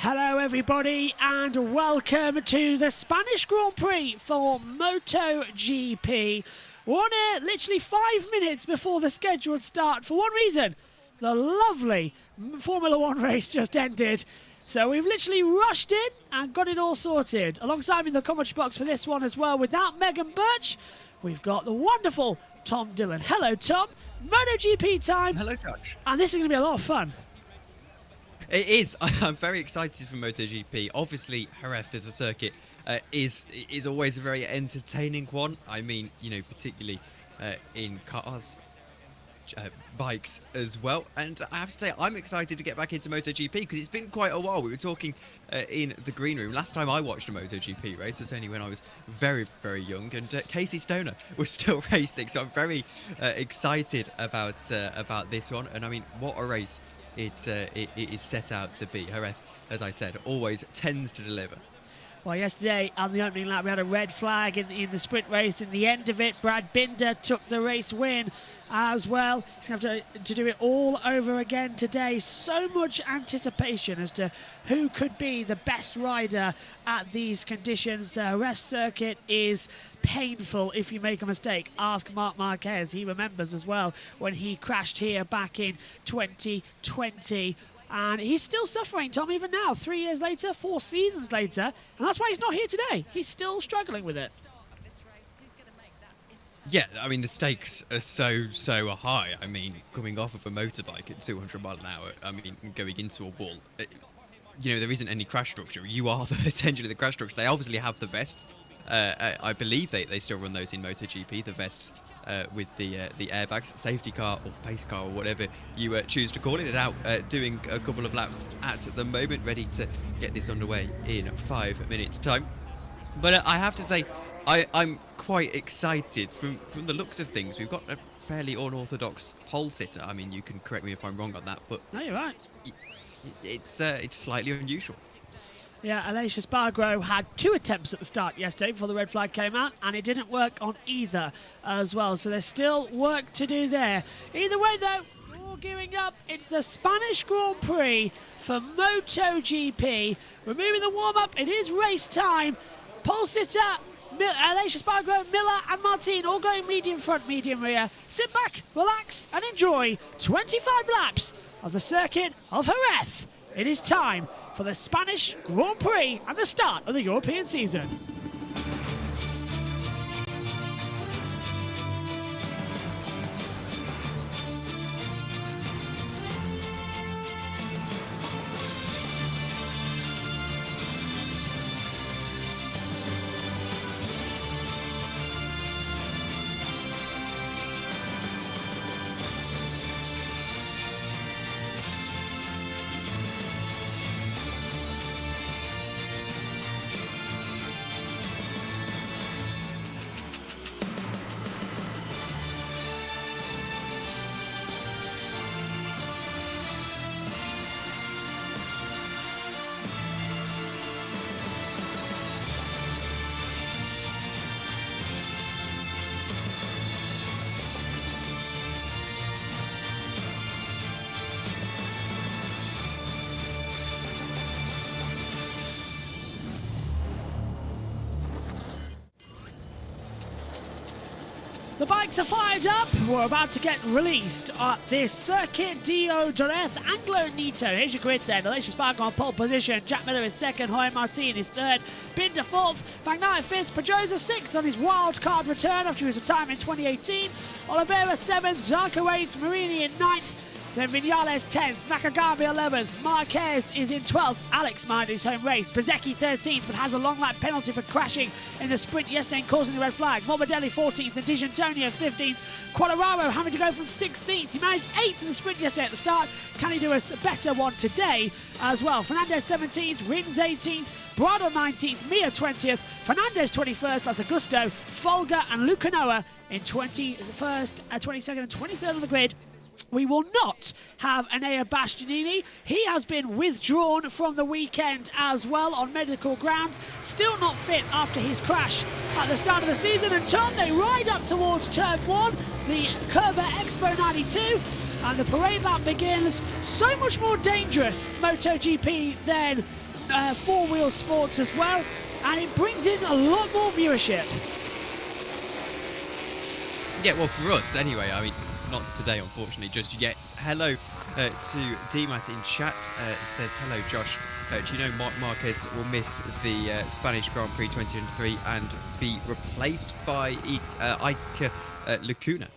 Hello everybody and welcome to the Spanish Grand Prix for MotoGP. We're on air literally 5 minutes before the scheduled start for one reason. The lovely Formula One race just ended. So we've literally rushed in and got it all sorted. Alongside me in the commentary box for this one as well, without Megan Birch, we've got the wonderful Tom Dillon. Hello Tom, MotoGP time. Hello Josh. And this is going to be a lot of fun. It is. I'm very excited for MotoGP. Obviously, Jerez as a circuit is always a very entertaining one. I mean, you know, particularly in cars, bikes as well. And I have to say, I'm excited to get back into MotoGP because it's been quite a while. We were talking in the green room. Last time I watched a MotoGP race was only when I was very, very young, and Casey Stoner was still racing. So I'm very excited about this one. And I mean, what a race it is set out to be. Jerez, as I said, always tends to deliver. Well, yesterday on the opening lap, we had a red flag in the sprint race. In the end of it, Brad Binder took the race win as well. He's going to have to do it all over again today. So much anticipation as to who could be the best rider at these conditions. The Jerez circuit is painful if you make a mistake. Ask Marc Marquez. He remembers as well when he crashed here back in 2020. And he's still suffering, Tom, even now, 3 years later, 4 seasons later. And that's why he's not here today. He's still struggling with it. Yeah, I mean, the stakes are so high. I mean, coming off of a motorbike at 200 miles an hour, I mean, going into a wall, you know, there isn't any crash structure. You are essentially the crash structure. They obviously have the vests. I believe they still run those in MotoGP, the vests with the airbags, safety car or pace car or whatever you choose to call it. It's out doing a couple of laps at the moment, ready to get this underway in 5 minutes time. But I have to say, I'm quite excited from the looks of things. We've got a fairly unorthodox pole sitter. I mean, you can correct me if I'm wrong on that, but no, you're right. It's slightly unusual. Yeah, Aleix Espargaro had 2 attempts at the start yesterday before the red flag came out, and it didn't work on either as well. So there's still work to do there. Either way, though, we're all gearing up. It's the Spanish Grand Prix for MotoGP. We're moving the warm-up. It is race time. Pole sitter, Aleix Espargaro, Miller and Martin all going medium front, medium rear. Sit back, relax and enjoy 25 laps of the circuit of Jerez. It is time for the Spanish Grand Prix and the start of the European season. The bikes are fired up. We're about to get released at this Circuit Dio Jerez Anglo Nito. Here's your grid then. Aleix Espargaro on pole position. Jack Miller is second. Jorge Martin is third. Binder fourth. Bagnaia fifth. Pedrosa sixth on his wild card return after his retirement in 2018. Oliveira seventh. Zarco eighth. Marini in ninth. Then Vinales 10th, Nakagami 11th, Marquez is in 12th, Alex minded his home race, Bezzecchi 13th but has a long lap penalty for crashing in the sprint yesterday and causing the red flag, Morbidelli 14th and Di Giannantonio 15th, Quartararo having to go from 16th, he managed 8th in the sprint yesterday at the start, can he do a better one today as well, Fernandez 17th, Rins 18th, Brado 19th, Mir 20th, Fernandez 21st, that's Augusto, Folger and Lucanoa in 21st, 22nd and 23rd on the grid. We will not have Enea Bastianini. He has been withdrawn from the weekend as well on medical grounds. Still not fit after his crash at the start of the season. And Tom, they ride up towards turn 1, the Curva Expo 92. And the parade lap begins. So much more dangerous MotoGP than four-wheel sports as well, and it brings in a lot more viewership. Yeah, well, for us anyway. I mean, not today, unfortunately, just yet. Hello to Dimas in chat. It says, hello, Josh. Do you know Marc Marquez will miss the Spanish Grand Prix 2023 and be replaced by Iker Lacuna?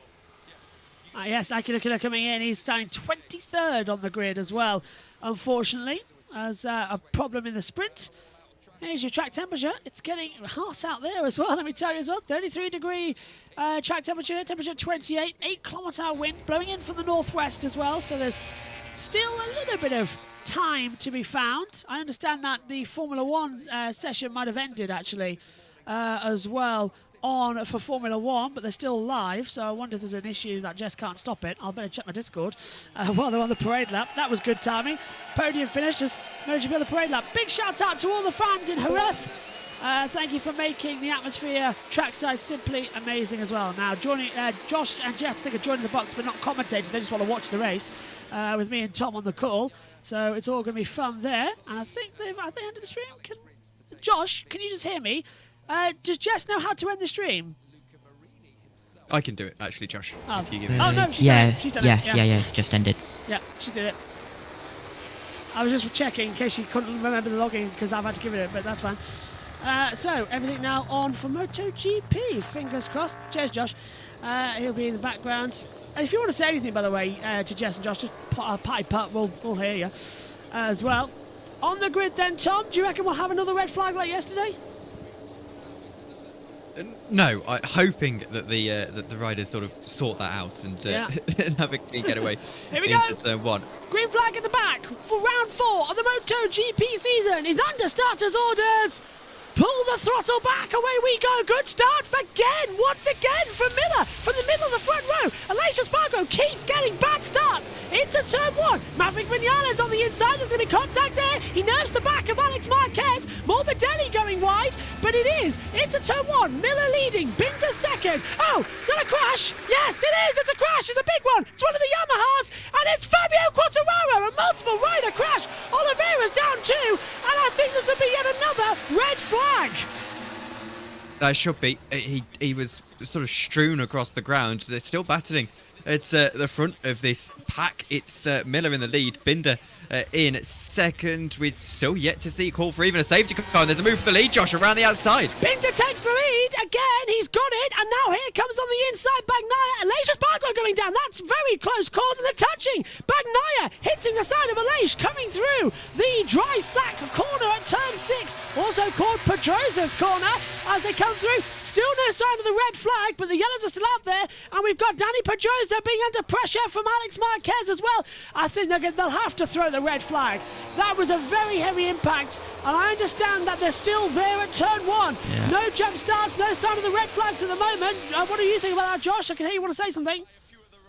Yes, Iker Lacuna coming in. He's starting 23rd on the grid as well, unfortunately, as a problem in the sprint. Here's your track temperature. It's getting hot out there as well, let me tell you as well. 33-degree track temperature 28, 8-kilometre wind blowing in from the northwest as well, so there's still a little bit of time to be found. I understand that the Formula One session might have ended actually as well for Formula One, but they're still live, so I wonder if there's an issue that Jess can't stop it. I'll better check my Discord while they're on the parade lap. That was good timing. Podium finish as MotoGP on the parade lap. Big shout out to all the fans in Jerez. Thank you for making the atmosphere trackside simply amazing as well. Now, joining Josh and Jess, I think, are joining the box, but not commentators. They just want to watch the race with me and Tom on the call. So it's all going to be fun there. And I think they ended the stream. Josh, can you just hear me? Does Jess know how to end the stream? I can do it, actually, Josh. If you give me. Oh, no, she's done it. She's done it. Yeah, it's just ended. Yeah, she did it. I was just checking in case she couldn't remember the login because I've had to give it, but that's fine. So, everything now on for MotoGP. Fingers crossed. Cheers, Josh. He'll be in the background. And if you want to say anything, by the way, to Jess and Josh, just pipe up. We'll hear you as well. On the grid then, Tom, do you reckon we'll have another red flag like yesterday? No, hoping that the riders sort of sort that out and have a clean getaway. Here we go. Turn one. Green flag in the back for round 4 of the MotoGP season is under starters' orders. Pull the throttle back, away we go. Good start once again for Miller from the middle of the front row. Aleix Espargaro keeps getting bad starts into turn 1. Maverick Vinales on the inside. There's going to be contact there. He nerves the back of Alex Marquez. Morbidelli going wide, but it is into turn 1. Miller leading, Binder second. Oh, is that a crash? Yes, it is. It's a crash. It's a big one. It's one of the Yamahas, and it's Fabio Quartararo. A multiple rider crash. Oliveira's down 2, and I think this will be yet another red flag. That should be. He was sort of strewn across the ground. They're still battling. It's the front of this pack. It's Miller in the lead. Binder in second. We're still yet to see a call for even a safety car. And there's a move for the lead, Josh, around the outside. Binder takes the lead again. He's got it. And now here comes on the inside Bagnaia. Aleix Espargaro going down. That's very close calls, and they're touching. Bagnaia hitting the side of Aleix, coming through the dry sack corner at turn 6. Also called Pedrosa's corner as they come through. Still no sign of the red flag, but the yellows are still out there. And we've got Danny Pedrosa being under pressure from Alex Marquez as well. I think they'll have to throw the red flag. That was a very heavy impact, and I understand that they're still there at turn 1. Yeah. No jump starts, no sign of the red flags at the moment. What do you think about that, Josh? I can hear you want to say something.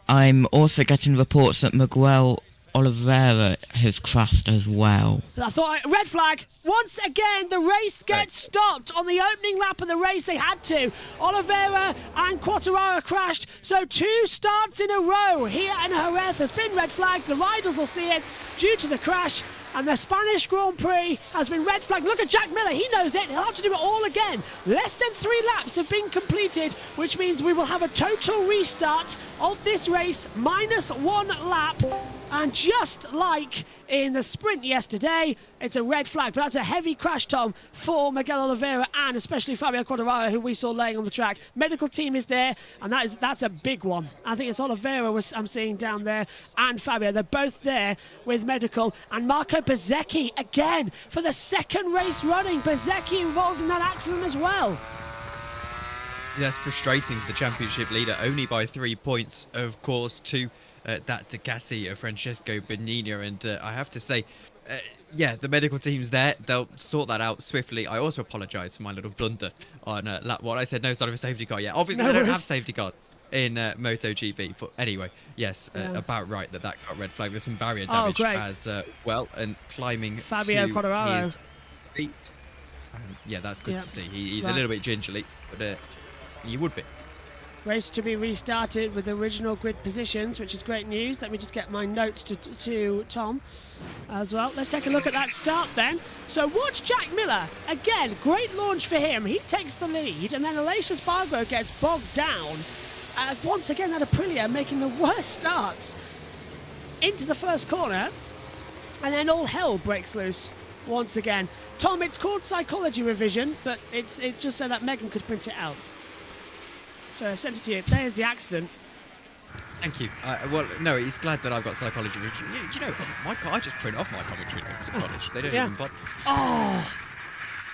I'm also getting reports that Miguel Oliveira has crashed as well. I thought, red flag. Once again, the race gets stopped. On the opening lap of the race, they had to. Oliveira and Quartararo crashed, so 2 starts in a row here in Jerez has been red flagged. The riders will see it due to the crash, and the Spanish Grand Prix has been red flagged. Look at Jack Miller, he knows it. He'll have to do it all again. Less than 3 laps have been completed, which means we will have a total restart of this race, minus 1 lap. And just like in the sprint yesterday, it's a red flag. But that's a heavy crash, Tom, for Miguel Oliveira and especially Fabio Quartararo, who we saw laying on the track. Medical team is there, and that's a big one. I think it's Oliveira I'm seeing down there, and Fabio. They're both there with medical. And Marco Bezzecchi, again, for the 2nd race running. Bezzecchi involved in that accident as well. That's frustrating for the championship leader, only by 3 points, of course, to that Ducati of Francesco Bonigna. And I have to say, the medical team's there. They'll sort that out swiftly. I also apologise for my little blunder on lap 1. I said no sign of a safety car yet. Obviously, they don't have safety cars in MotoGP. But anyway, yes, about right that got red flag. There's some barrier damage as well. And climbing Fabio Quartararo. His feet. That's good to see. He's a little bit gingerly, but he would be. Race to be restarted with the original grid positions, which is great news. Let me just get my notes to Tom as well. Let's take a look at that start then. So watch Jack Miller. Again, great launch for him. He takes the lead, and then Aleix Espargaro gets bogged down. Once again, that Aprilia making the worst starts into the first corner, and then all hell breaks loose once again. Tom, it's called psychology revision, but it's just so that Megan could print it out. So I've sent it to you. There's the accident. Thank you. Well, no, he's glad that I've got psychology. You know, I just print off my commentary notes at college. They don't even bother. Oh!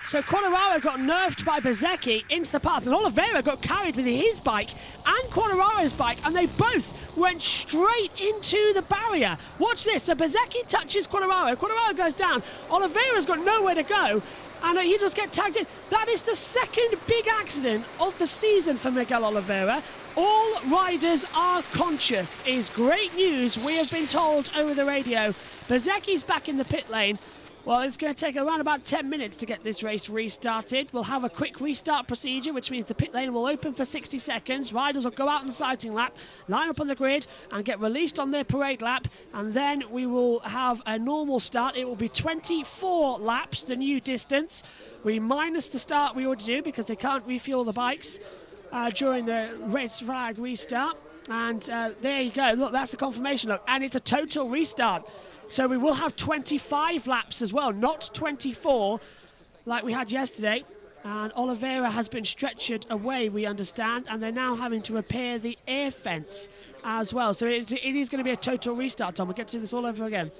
So Quartararo got nerfed by Bezzecchi into the path, and Oliveira got carried with his bike and Quartararo's bike, and they both went straight into the barrier. Watch this. So Bezzecchi touches Quartararo. Quartararo goes down. Oliveira's got nowhere to go, and he just gets tagged in. That is the second big accident of the season for Miguel Oliveira. All riders are conscious is great news, we have been told over the radio. Bezzecchi's back in the pit lane. Well, it's going to take around about 10 minutes to get this race restarted. We'll have a quick restart procedure, which means the pit lane will open for 60 seconds. Riders will go out on the sighting lap, line up on the grid, and get released on their parade lap. And then we will have a normal start. It will be 24 laps, the new distance. We minus the start we already do because they can't refuel the bikes during the red flag restart. And there you go. Look, that's the confirmation. Look, and it's a total restart. So we will have 25 laps as well, not 24 like we had yesterday. And Oliveira has been stretchered away, we understand, and they're now having to repair the air fence as well. So it is going to be a total restart, Tom. We'll get to this all over again.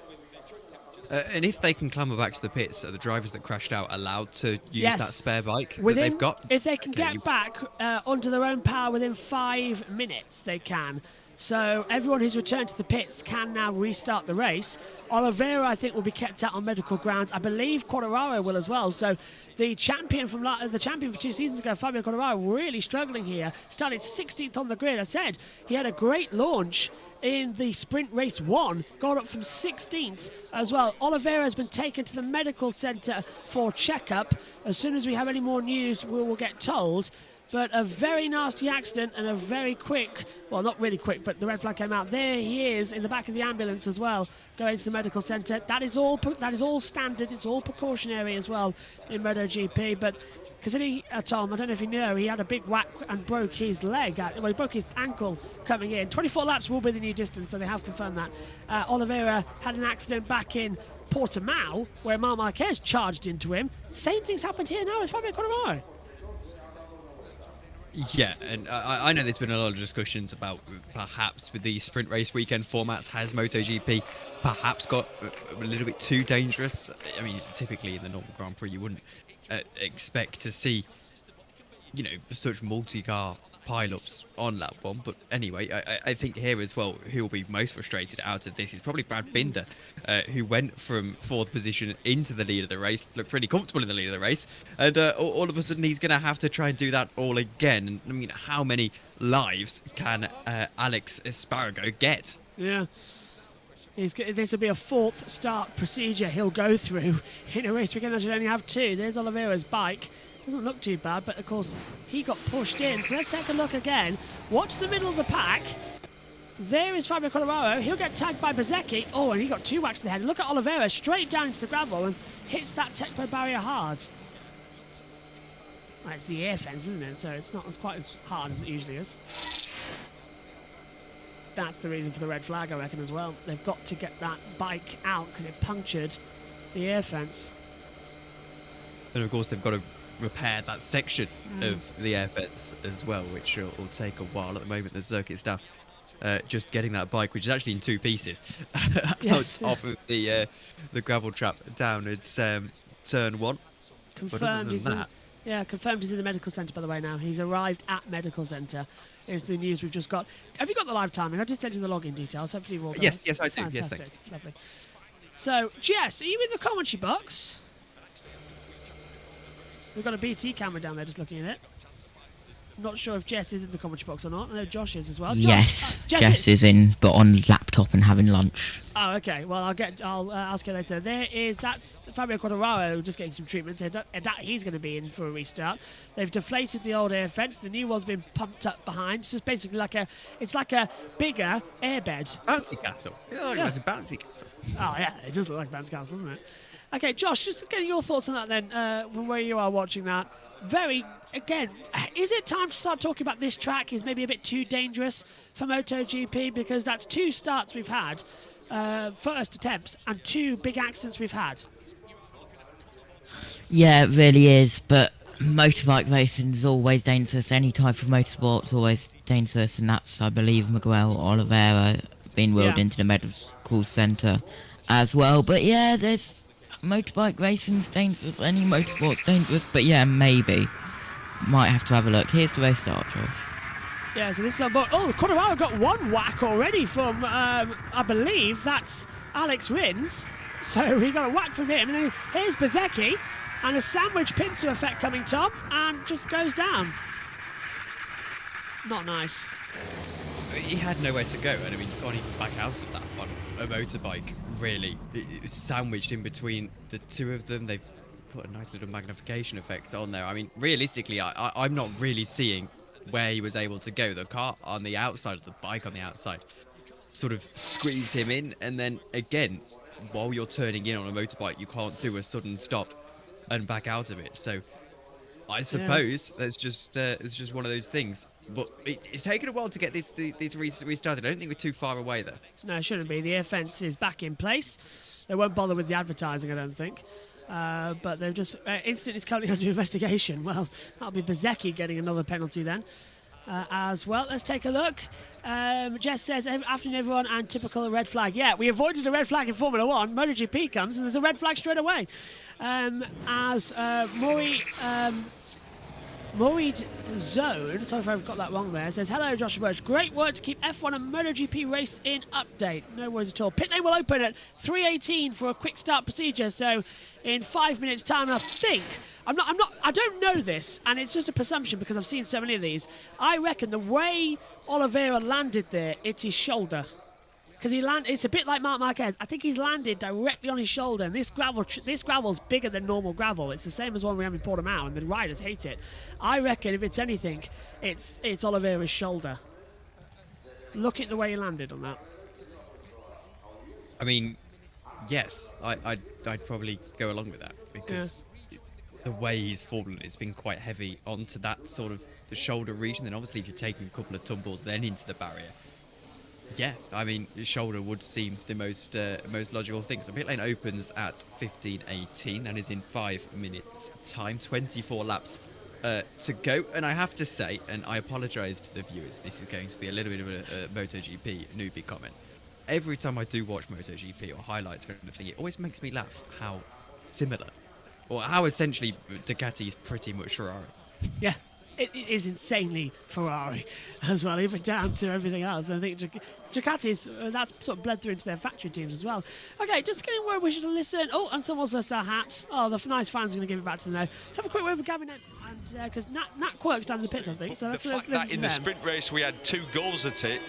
And if they can clamber back to the pits, are the drivers that crashed out allowed to use that spare bike that they've got? If they can get back onto their own power within 5 minutes, they can. So everyone who's returned to the pits can now restart the race. Oliveira, I think, will be kept out on medical grounds. I believe Quartararo will as well. So the champion for 2 seasons ago, Fabio Quartararo, really struggling here. Started 16th on the grid. I said he had a great launch in the sprint race 1, got up from 16th as well. Oliveira has been taken to the medical centre for checkup. As soon as we have any more news, we will get told. But a very nasty accident and a very quick, well, not really quick, but the red flag came out. There he is in the back of the ambulance as well, going to the medical centre. That is all standard. It's all precautionary as well in MotoGP. But considering, Tom, I don't know if you know, he had a big whack and broke his leg. Well, he broke his ankle coming in. 24 laps will be the new distance, so they have confirmed that. Oliveira had an accident back in Portimao, where Marc Marquez charged into him. Same thing's happened here now with Fabio Quartararo. Yeah, and I know there's been a lot of discussions about perhaps with the sprint race weekend formats, has MotoGP perhaps got a little bit too dangerous? I mean, typically in the normal Grand Prix, you wouldn't expect to see, you know, such multi-car pile-ups on lap 1. But anyway, I think here as well, who will be most frustrated out of this is probably Brad Binder, who went from 4th position into the lead of the race, looked pretty comfortable in the lead of the race, and all of a sudden he's going to have to try and do that all again. And I mean, how many lives can Aleix Espargaro get? Yeah. This will be a 4th start procedure he'll go through in a race weekend that should only have 2. There's Oliveira's bike. Doesn't look too bad, but of course he got pushed in. So let's take a look again. Watch the middle of the pack. There is Fabio Quartararo. He'll get tagged by Bezzecchi. Oh, and he got 2 whacks to the head. Look at Oliveira straight down into the gravel and hits that Tecpo barrier hard. Well, it's the air fence, isn't it? So it's not quite as hard as it usually is. That's the reason for the red flag, I reckon, as well. They've got to get that bike out because it punctured the air fence. And of course they've got to repair that section of the air fence as well, which will take a while. At the moment, the circuit staff just getting that bike, which is actually in 2 pieces, off of the gravel trap down at turn 1. Confirmed he's in the medical centre, by the way. Now he's arrived at medical centre. Is the news we've just got. Have you got the live timing? I just sent you the login details. Hopefully you will. Yes, I do. Fantastic. Yes, thank you. Lovely. So, Jess, are you in the commentary box? We've got a BT camera down there just looking at it. I'm not sure if Jess is in the commentary box or not. I know Josh is as well. Yes. Jess is in, but on laptop and having lunch. Oh, okay. Well, I'll ask her later. That's Fabio Quartararo just getting some treatment. So he's going to be in for a restart. They've deflated the old air fence. The new one's been pumped up behind. It's just basically like a bigger airbed. Bouncy castle. Yeah. It's a bouncy castle. Oh yeah, it does look like a bouncy castle, doesn't it? Okay, Josh, just getting your thoughts on that then, from where you are watching that. Is it time to start talking about this track is maybe a bit too dangerous for MotoGP, because that's 2 starts we've had, first attempts, and 2 big accidents we've had. Yeah, it really is, but motorbike racing is always dangerous. Any type of motorsport's always dangerous, and that's, I believe, Miguel Oliveira being wheeled into the medical centre as well. But yeah, there's motorbike racing's dangerous, any motorsport's dangerous, but yeah, maybe. Might have to have a look. Here's the race start, Josh. Yeah, so this is Quartararo got 1 whack already from, I believe that's Alex Rins. So he got a whack from him. And then here's Bezzecchi, and a sandwich pincer effect coming, Tom, and just goes down. Not nice. He had nowhere to go, and I mean, you can't even back out of that on a motorbike, really. It's sandwiched in between the two of them. They've put a nice little magnification effect on there. I mean, realistically, I'm not really seeing where he was able to go. The car on the outside of the bike on the outside sort of squeezed him in, and then again, while you're turning in on a motorbike, you can't do a sudden stop and back out of it. So I suppose it's just one of those things. But it's taken a while to get this restarted. I don't think we're too far away there. No, it shouldn't be. The air fence is back in place. They won't bother with the advertising, I don't think. But they've just... Instant is currently under investigation. Well, that'll be Bezzecchi getting another penalty then. As well. Let's take a look. Jess says, afternoon everyone, and typical red flag. Yeah, we avoided a red flag in Formula 1. MotoGP comes and there's a red flag straight away. Moid Zone, sorry if I've got that wrong there, says, hello Joshua Birch, great work to keep F1 and MotoGP race in update. No worries at all. Pit lane will open at 3:18 for a quick start procedure, so in 5 minutes time, and I think, I don't know this, and it's just a presumption because I've seen so many of these. I reckon the way Oliveira landed there, it's his shoulder. Because it's a bit like Marc Marquez. I think he's landed directly on his shoulder, and this gravel's bigger than normal gravel. It's the same as one we have in Portimao, and the riders hate it. I reckon if it's anything, it's Oliveira's shoulder. Look at the way he landed on that. I mean, yes, I'd probably go along with that, because the way he's fallen, it's been quite heavy onto that sort of the shoulder region. Then obviously if you're taking a couple of tumbles then into the barrier, yeah, I mean, his shoulder would seem the most logical thing. So pit lane opens at 15:18, and is in 5 minutes time, 24 laps to go. And I have to say, and I apologise to the viewers, this is going to be a little bit of a MotoGP newbie comment. Every time I do watch MotoGP or highlights or anything, it always makes me laugh how similar, or how essentially Ducati is pretty much Ferrari. Yeah. It is insanely Ferrari as well, even down to everything else. I think Ducati's, that's sort of bled through into their factory teams as well. Okay, just getting word we should listen. Oh, and someone's lost their hat. Oh, the nice fans are going to give it back to them now. Let's have a quick word with Gavin, because Nat Quirk's down in the pits, I think. So let's listen to them. The fact that in the sprint race we had 2 goals at it,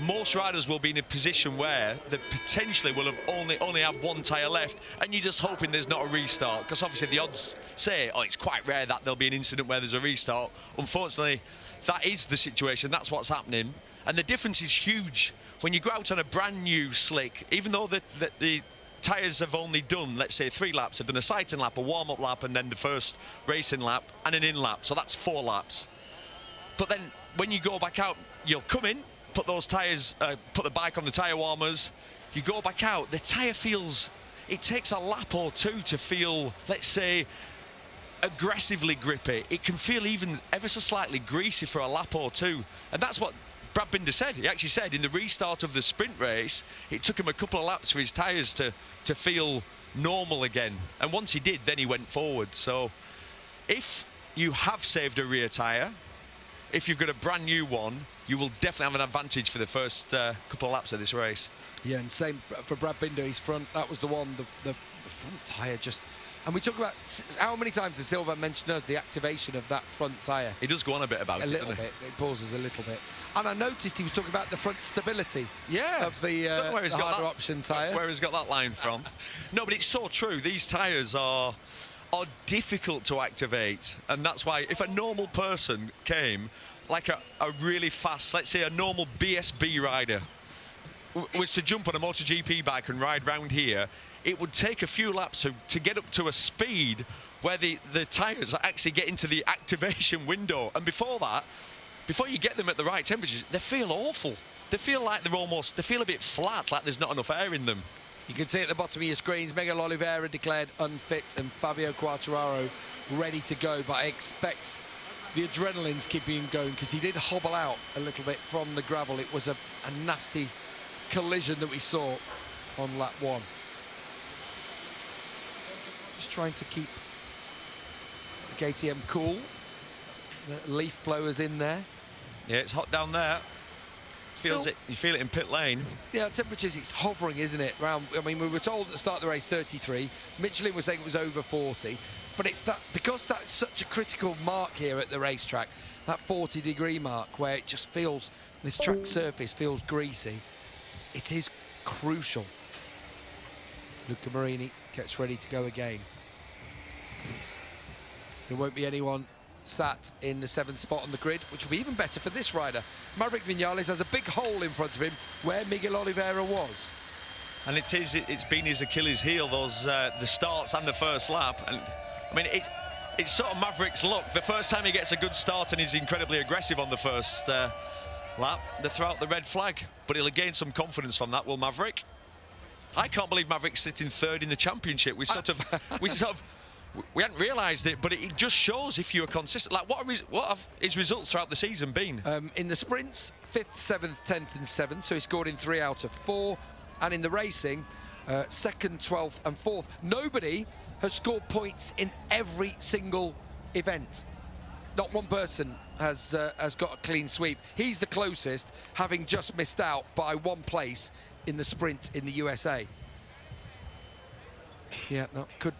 most riders will be in a position where they potentially will have only have 1 tyre left, and you're just hoping there's not a restart, because obviously the odds say, oh, it's quite rare that there'll be an incident where there's a restart. Unfortunately, that is the situation. That's what's happening, and the difference is huge when you go out on a brand new slick. Even though the tyres have only done, let's say, 3 laps, they've done a sighting lap, a warm-up lap, and then the first racing lap and an in lap, so that's 4 laps. But then when you go back out, you'll come in, put those tyres, put the bike on the tyre warmers, you go back out, the tyre feels, it takes a lap or 2 to feel, let's say, aggressively grippy. It can feel even ever so slightly greasy for a lap or 2. And that's what Brad Binder said. He actually said in the restart of the sprint race, it took him a couple of laps for his tyres to feel normal again. And once he did, then he went forward. So if you have saved a rear tyre, if you've got a brand new one, you will definitely have an advantage for the first couple of laps of this race. Yeah, and same for Brad Binder, his front, that was the one, the front tyre just And we talk about how many times has Silva mentioned us the activation of that front tyre. He does go on a bit about A it, little doesn't he? bit. It pauses a little bit. And I noticed he was talking about the front stability Yeah. of the harder option tyre. Where he's got that line from. No, but it's so true. These tyres are difficult to activate. And that's why if a normal person came, like a really fast, let's say a normal BSB rider, was to jump on a MotoGP bike and ride round here, it would take a few laps to get up to a speed where the tyres are actually getting to the activation window. And before that, before you get them at the right temperatures, they feel awful. They feel like they feel a bit flat, like there's not enough air in them. You can see at the bottom of your screens, Miguel Oliveira declared unfit and Fabio Quartararo ready to go. But I expect the adrenaline's keeping him going because he did hobble out a little bit from the gravel. It was a nasty collision that we saw on lap 1. Just trying to keep the KTM cool. The leaf blowers in there. Yeah, it's hot down there. Feels it. You feel it in pit lane. Yeah, temperatures, it's hovering, isn't it? Around, I mean, we were told at the start of the race 33. Michelin was saying it was over 40. But it's that, because that's such a critical mark here at the racetrack, that 40-degree mark where it just feels, this track surface feels greasy. It is crucial. Luca Marini gets ready to go again. There won't be anyone sat in the 7th spot on the grid, which will be even better for this rider. Maverick Vinales has a big hole in front of him where Miguel Oliveira was. And it's been his Achilles heel, those the starts and the first lap. And I mean, it's sort of Maverick's luck. The first time he gets a good start and he's incredibly aggressive on the first lap, they throw out the red flag. But he'll gain some confidence from that, will Maverick? I can't believe Maverick's sitting 3rd in the championship. We hadn't realised it, but it just shows if you're consistent. Like, what have his results throughout the season been? In the sprints, 5th, 7th, 10th and 7th, so he scored in 3 out of 4. And in the racing, 2nd, 12th and 4th. Nobody has scored points in every single event. Not one person has got a clean sweep. He's the closest, having just missed out by 1 place in the sprint in the USA. Yeah, that could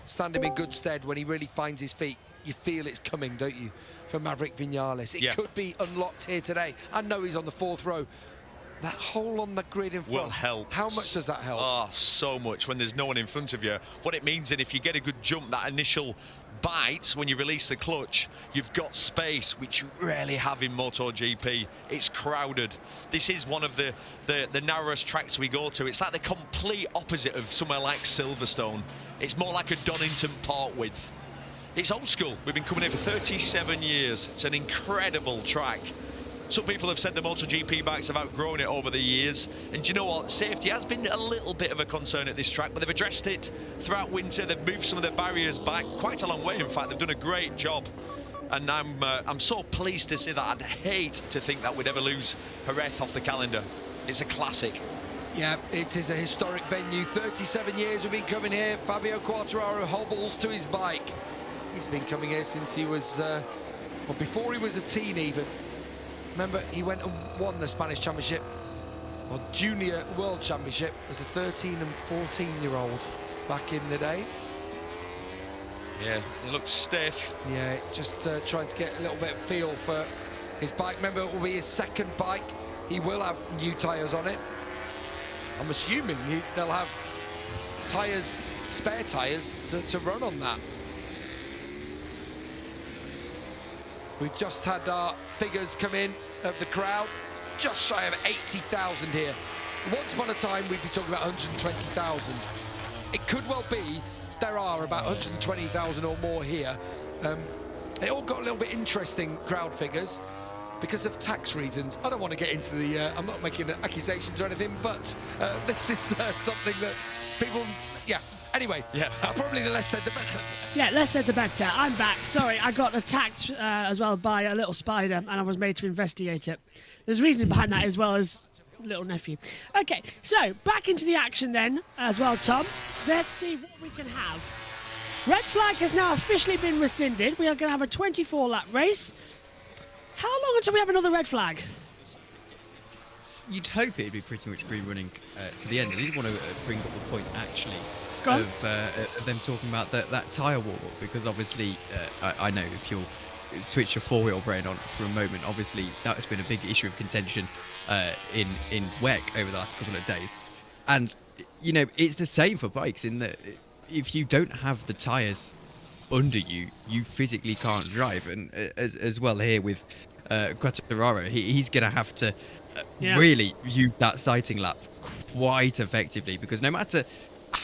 stand him in good stead when he really finds his feet. You feel it's coming, don't you, for Maverick Vinales? It could be unlocked here today. I know he's on the 4th row. That hole on the grid in front will help. How much does that help? Oh, so much when there's no one in front of you. What it means is if you get a good jump, that initial bite when you release the clutch, you've got space, which you rarely have in MotoGP. It's crowded. This is one of the narrowest tracks we go to. It's like the complete opposite of somewhere like Silverstone. It's more like a Donington Park width. It's old school. We've been coming here for 37 years. It's an incredible track. Some people have said the MotoGP bikes have outgrown it over the years. And do you know what? Safety has been a little bit of a concern at this track, but they've addressed it throughout winter. They've moved some of the barriers back quite a long way. In fact, they've done a great job. And I'm so pleased to see that. I'd hate to think that we'd ever lose Jerez off the calendar. It's a classic. Yeah, it is a historic venue. 37 years we've been coming here. Fabio Quartararo hobbles to his bike. He's been coming here since he was, well, before he was a teen even. Remember, he went and won the Spanish Championship, or Junior World Championship, as a 13 and 14-year-old back in the day. Yeah, he looks stiff. Yeah, just trying to get a little bit of feel for his bike. Remember, it will be his 2nd bike. He will have new tyres on it. I'm assuming they'll have tyres, spare tyres, to run on that. We've just had our figures come in of the crowd, just shy of 80,000 here. Once upon a time, we'd be talking about 120,000. It could well be there are about 120,000 or more here. It all got a little bit interesting, crowd figures, because of tax reasons. I don't want to get into the... I'm not making accusations or anything, but this is something that people... Yeah. Anyway, probably the less said the better. Yeah, less said the better. I'm back. Sorry, I got attacked as well by a little spider, and I was made to investigate it. There's reason behind that as well as little nephew. Okay, so back into the action then as well, Tom. Let's see what we can have. Red flag has now officially been rescinded. We are going to have a 24-lap race. How long until we have another red flag? You'd hope it'd be pretty much free running to the end. I did want to bring up the point, actually, of them talking about that tyre wall, because obviously I know if you'll switch your four-wheel brain on for a moment, obviously that has been a big issue of contention in WEC over the last couple of days. And, you know, it's the same for bikes in that if you don't have the tyres under you, you physically can't drive. And as well here with Quartararo, he's going to have to really use that sighting lap quite effectively, because no matter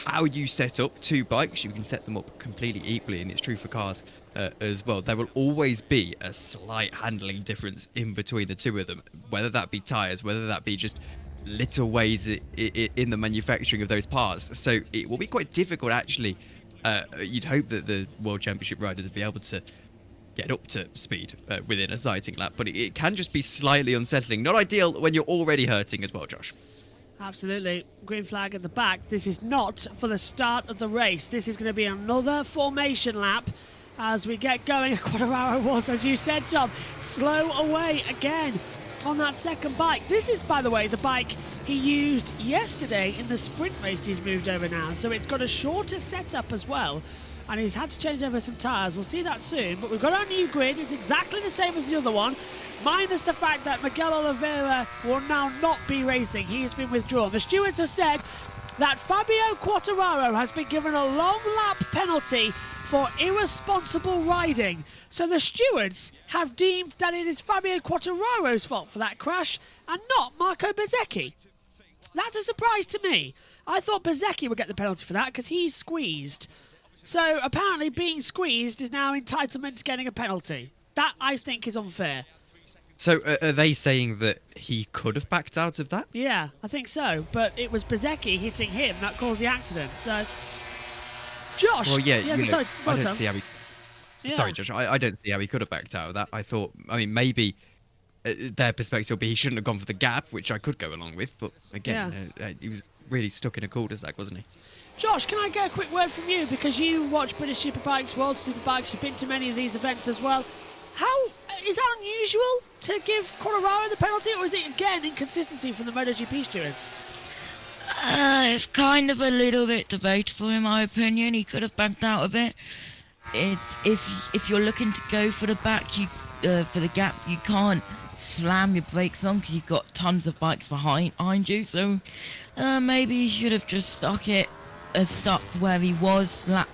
how you set up two bikes, you can set them up completely equally, and it's true for cars as well. There will always be a slight handling difference in between the two of them, whether that be tyres, whether that be just little ways in the manufacturing of those parts. So it will be quite difficult, actually. You'd hope that the World Championship riders would be able to get up to speed within a sighting lap, but it can just be slightly unsettling. Not ideal when you're already hurting as well, Josh. Absolutely. Green flag at the back. This is not for the start of the race. This is going to be another formation lap as we get going. Quartararo was, as you said, Tom, slow away again on that second bike. This is, by the way, the bike he used yesterday in the sprint race. He's moved over now, so it's got a shorter setup as well, and he's had to change over some tyres. We'll see that soon, but we've got our new grid. It's exactly the same as the other one, minus the fact that Miguel Oliveira will now not be racing. He has been withdrawn. The stewards have said that Fabio Quartararo has been given a long lap penalty for irresponsible riding. So the stewards have deemed that it is Fabio Quartararo's fault for that crash and not Marco Bezzecchi. That's a surprise to me. I thought Bezzecchi would get the penalty for that because he's squeezed. So apparently being squeezed is now entitlement to getting a penalty. That, I think, is unfair. So are they saying that he could have backed out of that? Yeah, I think so. But it was Bezzecchi hitting him that caused the accident. So, Josh. Well, Sorry, I don't see how he... Yeah. Sorry, Josh. I don't see how he could have backed out of that. I thought, I mean, maybe their perspective would be he shouldn't have gone for the gap, which I could go along with. But again, he was really stuck in a cul-de-sac, wasn't he? Josh, can I get a quick word from you? Because you watch British Superbikes, World Superbikes, you've been to many of these events as well. How is that unusual to give Quartararo the penalty, or is it again inconsistency from the MotoGP stewards? It's kind of a little bit debatable in my opinion. He could have backed out of it. It's if you're looking to go for the back, for the gap, you can't slam your brakes on because you've got tons of bikes behind you. So maybe he should have just stuck where he was. Lap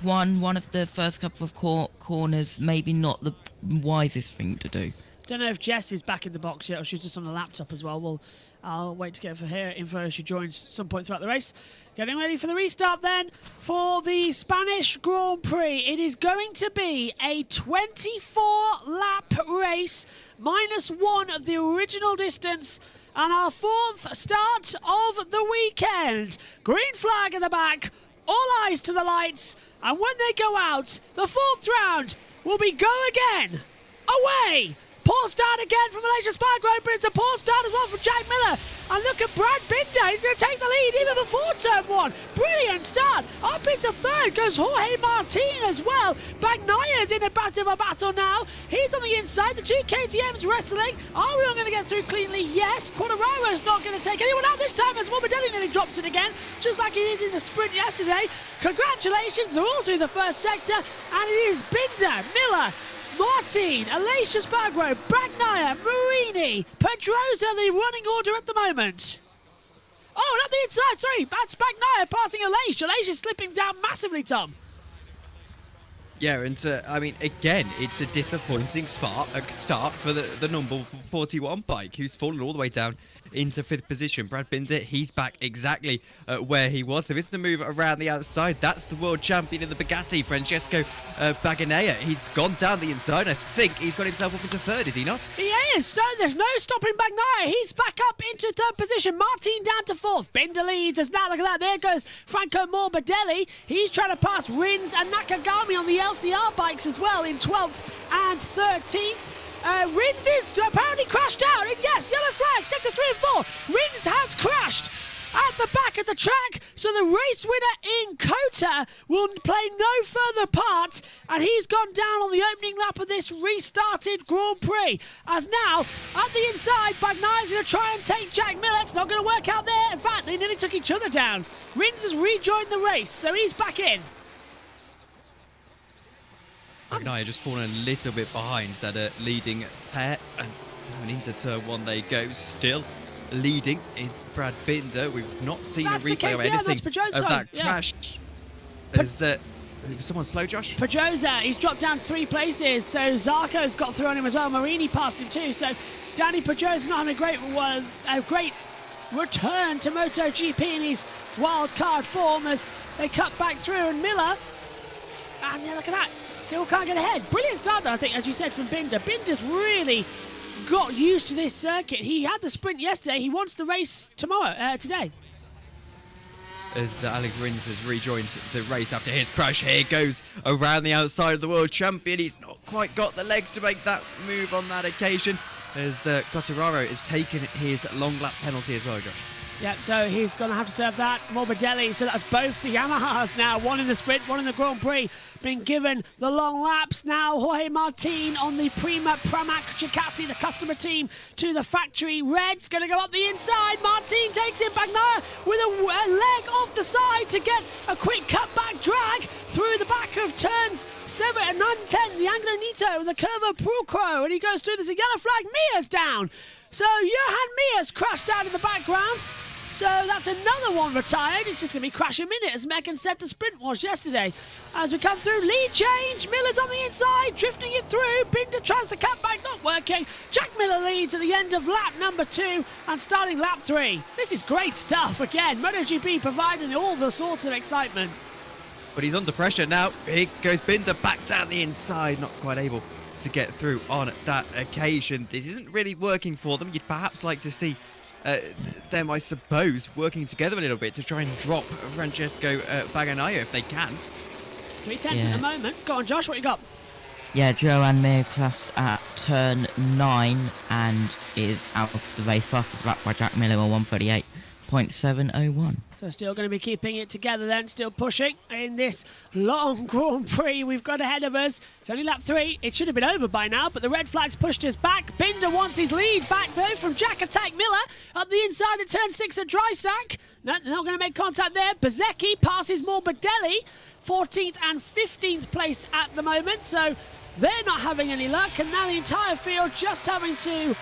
one of the first couple of corners, maybe not the wisest thing to do. Don't know if Jess is back in the box yet, or she's just on the laptop as well. I'll wait to get her info as she joins some point throughout the race. Getting ready for the restart then for the Spanish Grand Prix. It is going to be a 24-lap race, -1 of the original distance, and our fourth start of the weekend. Green flag in the back, all eyes to the lights, and when they go out, the fourth round will be go again, away. Poor start again from Malaysia Spa-Grade, but it's a poor start as well from Jack Miller. And look at Brad Binder, he's going to take the lead even before turn one. Brilliant start. Up into third goes Jorge Martin as well. Bagnaia is in a bit of a battle now. He's on the inside, the two KTMs wrestling. Are we all going to get through cleanly? Yes. Quartararo's not going to take anyone out this time as Morbidelli nearly dropped it again, just like he did in the sprint yesterday. Congratulations, they're all through the first sector, and it is Binder, Miller, Martin, Aleix Espargaro, Bagnaia, Marini, Pedrosa, the running order at the moment. Oh, not the inside, sorry, that's Bagnaia passing Aleix. Aleix is slipping down massively, Tom. Yeah, and I mean, again, it's a disappointing start for the number 41 bike, who's fallen all the way down into 5th position. Brad Binder, he's back exactly where he was. There is the move around the outside. That's the world champion of the Bugatti, Francesco Bagnaia. He's gone down the inside. I think he's got himself up into 3rd, is he not? He is, so there's no stopping Bagnaia. He's back up into 3rd position. Martin down to 4th. Binder leads as now, look at that. There goes Franco Morbidelli. He's trying to pass Rins and Nakagami on the LCR bikes as well in 12th and 13th. Rins is apparently crashed out. Yes, yellow flag, sector 3 and 4. Rins has crashed. at the back of the track, so the race winner in Kota will play no further part, and he's gone down on the opening lap of this restarted Grand Prix. As now, at the inside, Bagnaia's going to try and take Jack Miller. It's not going to work out there. In fact, they nearly took each other down. Rins has rejoined the race, so he's back in. Bagnaia just fallen a little bit behind that leading pair, and going into turn one they go. Still leading is Brad Binder. We've not seen That's a replay the or KTM, anything that's Pedrosa, of that yeah. crash. Is someone slow, Josh? Pedrosa, he's dropped down 3 places, so Zarco's got through on him as well. Marini passed him too, so Danny Pedrosa not having a great return to MotoGP in his wild card form as they cut back through, and Miller, and yeah, look at that, still can't get ahead. Brilliant start though, I think, as you said, from Binder. Binder's really got used to this circuit. He had the sprint yesterday, he wants the race today. As Alex Rins has rejoined the race after his crash. Here goes around the outside of the world champion. He's not quite got the legs to make that move on that occasion, as Quartararo has taken his long lap penalty as well, Josh. Yep, so he's going to have to serve that. Morbidelli, so that's both the Yamahas now, one in the sprint, one in the Grand Prix, being given the long laps. Now Jorge Martin on the Prima Pramac Ducati, the customer team, to the factory reds. Going to go up the inside. Martin takes it. Bagnaia with a leg off the side to get a quick cutback drag through the back of turns 7 and 9 and 10. The Anglo Nito and the Curva Pulcro, and he goes through. There's a yellow flag. Mia's down. So Johan Mia's crashed out in the background. So that's another one retired. It's just going to be crash a minute, as Megan said the sprint was yesterday. As we come through, lead change. Miller's on the inside, drifting it through. Binder tries the cut back, not working. Jack Miller leads at the end of lap number 2 and starting lap 3. This is great stuff. Again, MotoGP providing all the sorts of excitement. But he's under pressure now. Here goes Binder back down the inside, not quite able to get through on that occasion. This isn't really working for them. You'd perhaps like to see them, I suppose, working together a little bit to try and drop Francesco Bagnaia if they can. 3/10 at the moment. Go on, Josh, what you got? Yeah, Johan Mir crashed at turn 9 and is out of the race. Fastest lap by Jack Miller on 138.701. So still going to be keeping it together then, still pushing in this long Grand Prix we've got ahead of us. It's only lap 3. It should have been over by now, but the red flag's pushed us back. Binder wants his lead back though from Jack Attack Miller at the inside of turn 6 at Drysack. No, they're not going to make contact there. Bezecchi passes Morbidelli, 14th and 15th place at the moment, so they're not having any luck, and now the entire field just having to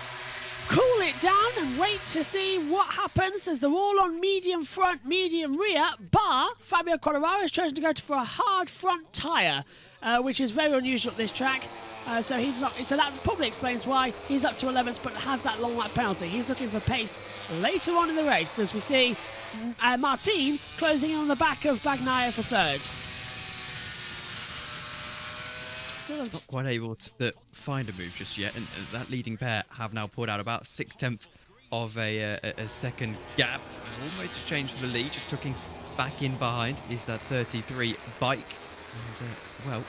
cool it down and wait to see what happens, as they're all on medium front, medium rear, bar Fabio Quartararo has chosen to go for a hard front tyre, which is very unusual at this track. So he's not. So that probably explains why he's up to 11th, but has that long lap penalty. He's looking for pace later on in the race, as we see Martin closing in on the back of Bagnaia for 3rd. Not quite able to find a move just yet, and that leading pair have now pulled out about 6/10 of a second gap. Almost a change for the lead, just tucking back in behind is that 33 bike. And, well,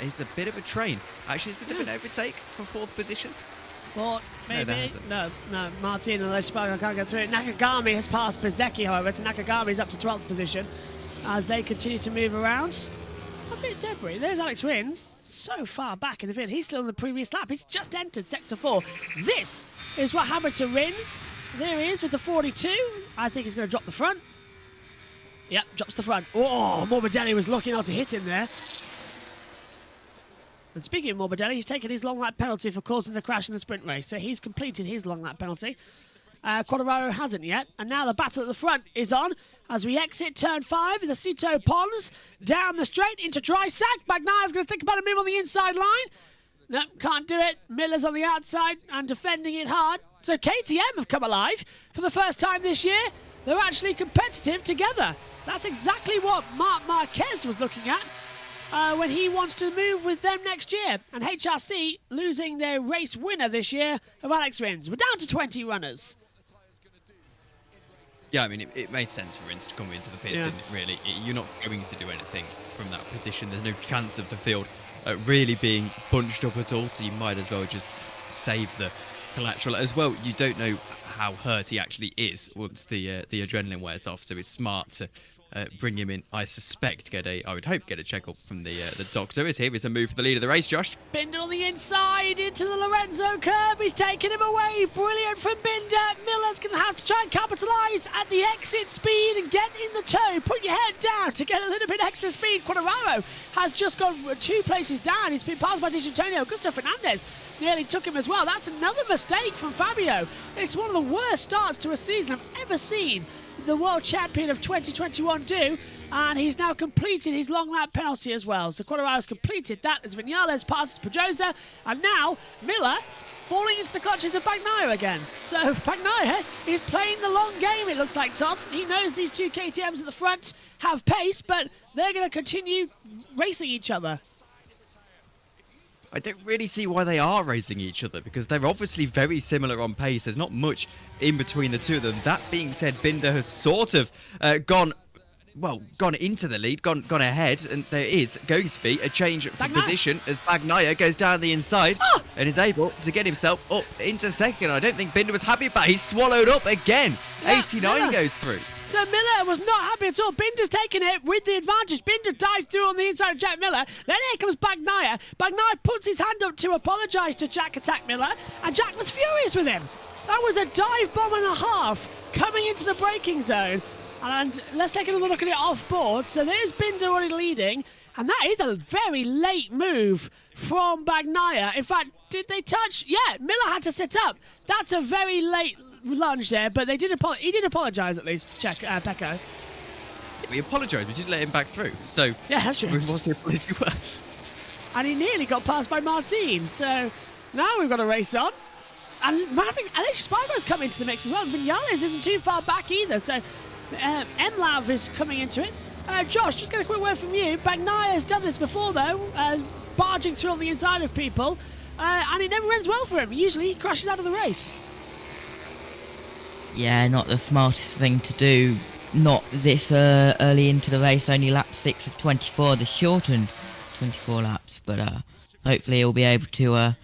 it's a bit of a train. Actually, it's a bit of an overtake for 4th position. Thought maybe. No, Martin and Leschberger can't get through it. Nakagami has passed Bezecchi, however, so Nakagami's up to 12th position as they continue to move around. A bit of debris. There's Alex Rins, so far back in the field. He's still in the previous lap. He's just entered Sector 4. This is what happened to Rins. There he is with the 42. I think he's going to drop the front. Yep, drops the front. Oh, Morbidelli was looking out to hit him there. And speaking of Morbidelli, he's taken his long lap penalty for causing the crash in the sprint race. So he's completed his long lap penalty. Quartararo hasn't yet. And now the battle at the front is on as we exit turn 5 in the Cito Ponds. Down the straight into Drysack. Bagnaia's going to think about a move on the inside line. No, can't do it. Miller's on the outside and defending it hard. So KTM have come alive for the first time this year. They're actually competitive together. That's exactly what Marc Marquez was looking at when he wants to move with them next year. And HRC losing their race winner this year of Alex Rins. We're down to 20 runners. Yeah, I mean, it made sense for Rins to come into the pits, didn't it, really? You're not going to do anything from that position. There's no chance of the field really being bunched up at all, so you might as well just save the collateral as well. You don't know how hurt he actually is once the adrenaline wears off, so it's smart to bring him in. I suspect I would hope get a check up from the doctor. Here is a move for the lead of the race, Josh. Binder on the inside into the Lorenzo curve. He's taking him away. Brilliant from Binder. Miller's going to have to try and capitalise at the exit speed and get in the toe. Put your head down to get a little bit extra speed. Quartararo has just gone 2 places down. He's been passed by Di Antonio. Augusto Fernandez nearly took him as well. That's another mistake from Fabio. It's one of the worst starts to a season I've ever seen the world champion of 2021 do, and he's now completed his long lap penalty as well. So Quartararo's completed that as Vinales passes Pedrosa, and now Miller falling into the clutches of Bagnaia again. So Bagnaia is playing the long game, it looks like, Tom. He knows these 2 KTMs at the front have pace, but they're going to continue racing each other. I don't really see why they are racing each other, because they're obviously very similar on pace. There's not much in between the two of them. That being said, Binder has sort of gone into the lead, gone ahead, and there is going to be a change of position as Bagnaia goes down the inside and is able to get himself up into second. I don't think Binder was happy about it. He's swallowed up again. Yeah, 89 Miller goes through. So Miller was not happy at all. Binder's taking it with the advantage. Binder dives through on the inside of Jack Miller. Then here comes Bagnaia. Bagnaia puts his hand up to apologise to Jack Attack Miller, and Jack was furious with him. That was a dive bomb and a half coming into the braking zone. And let's take another look at it off board. So there's Binder already leading, and that is a very late move from Bagnaia. In fact, did they touch? Yeah, Miller had to sit up. That's a very late lunge there, but he did apologise at least, Pecco. We apologised, we did let him back through. So yeah, that's true. What's the apology worth? And he nearly got passed by Martin. So now we've got a race on. And I think Aleix Spargo's come into the mix as well. Vinales isn't too far back either. So MLav is coming into it. Josh, just get a quick word from you. Bagnaia has done this before, though, barging through on the inside of people, and it never ends well for him. Usually he crashes out of the race. Yeah, not the smartest thing to do. Not this early into the race, only lap 6 of 24, the shortened 24 laps, but hopefully he'll be able to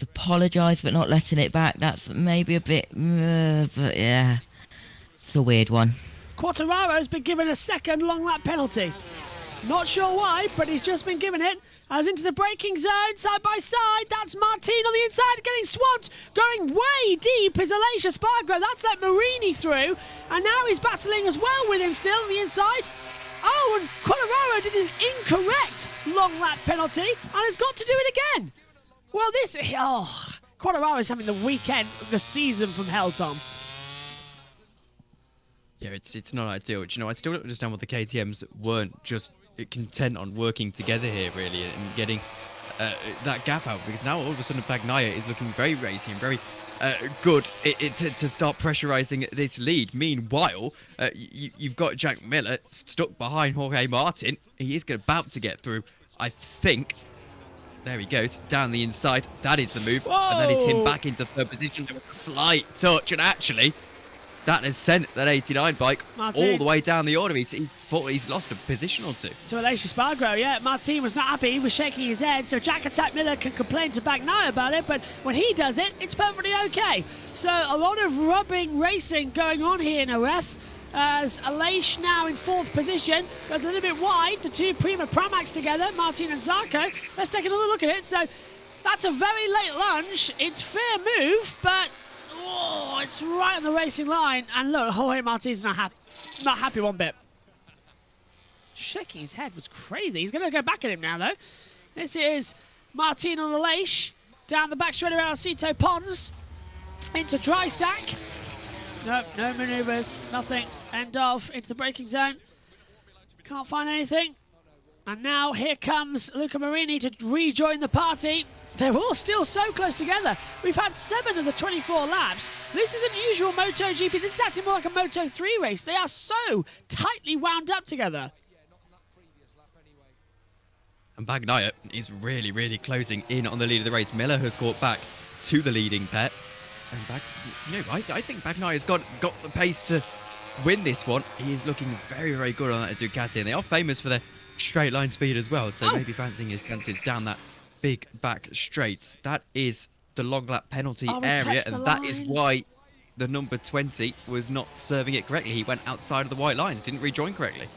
apologise but not letting it back. That's maybe a bit, but yeah, it's a weird one. Quartararo's been given a second long lap penalty. Not sure why, but he's just been given it. As into the braking zone, side by side, that's Martin on the inside, getting swamped, going way deep is Aleix Spargo. That's let Marini through, and now he's battling as well with him still on the inside. Oh, and Quartararo did an incorrect long lap penalty and has got to do it again. Well, Quartararo's having the weekend, the season from hell, Tom. Yeah, it's not ideal. Do you know, I still don't understand what the KTMs weren't just content on working together here, really, and getting that gap out, because now all of a sudden Bagnaia is looking very racy and very good to start pressurising this lead. Meanwhile, you've got Jack Miller stuck behind Jorge Martin. He is about to get through, I think. There he goes, down the inside. That is the move. Whoa. And that is him back into third position with a slight touch, and actually that has sent that 89 bike Martin all the way down the order. He thought he's lost a position or two. To Aleix Spargo, yeah. Martin was not happy. He was shaking his head. So Jack Attack Miller can complain to Bagnaia about it, but when he does it, it's perfectly okay. So a lot of rubbing racing going on here in Jerez. As Aleix now in fourth position, goes a little bit wide. The two Prima Pramacs together, Martin and Zarco. Let's take another look at it. So that's a very late lunge. It's fair move, but it's right on the racing line. And look, Jorge Martin's not happy one bit. Shaking his head was crazy. He's going to go back at him now, though. This is Martin on Aleix down the back straight around Cito Pons into dry sack. Nope, no manoeuvres, nothing. End of, into the braking zone. Can't find anything. And now here comes Luca Marini to rejoin the party. They're all still so close together. We've had 7 of the 24 laps. This isn't usual MotoGP. This is actually more like a Moto3 race. They are so tightly wound up together. And Bagnaia is really, really closing in on the lead of the race. Miller has caught back to the leading pair. And I think Bagnaia's got the pace to win this one. He is looking very, very good on that Ducati, and they are famous for their straight line speed as well. So maybe fancying his chances down that big back straights. That is the long lap penalty Oh, we area, touched the and that is line. why the number 20 was not serving it correctly. He went outside of the white lines, didn't rejoin correctly.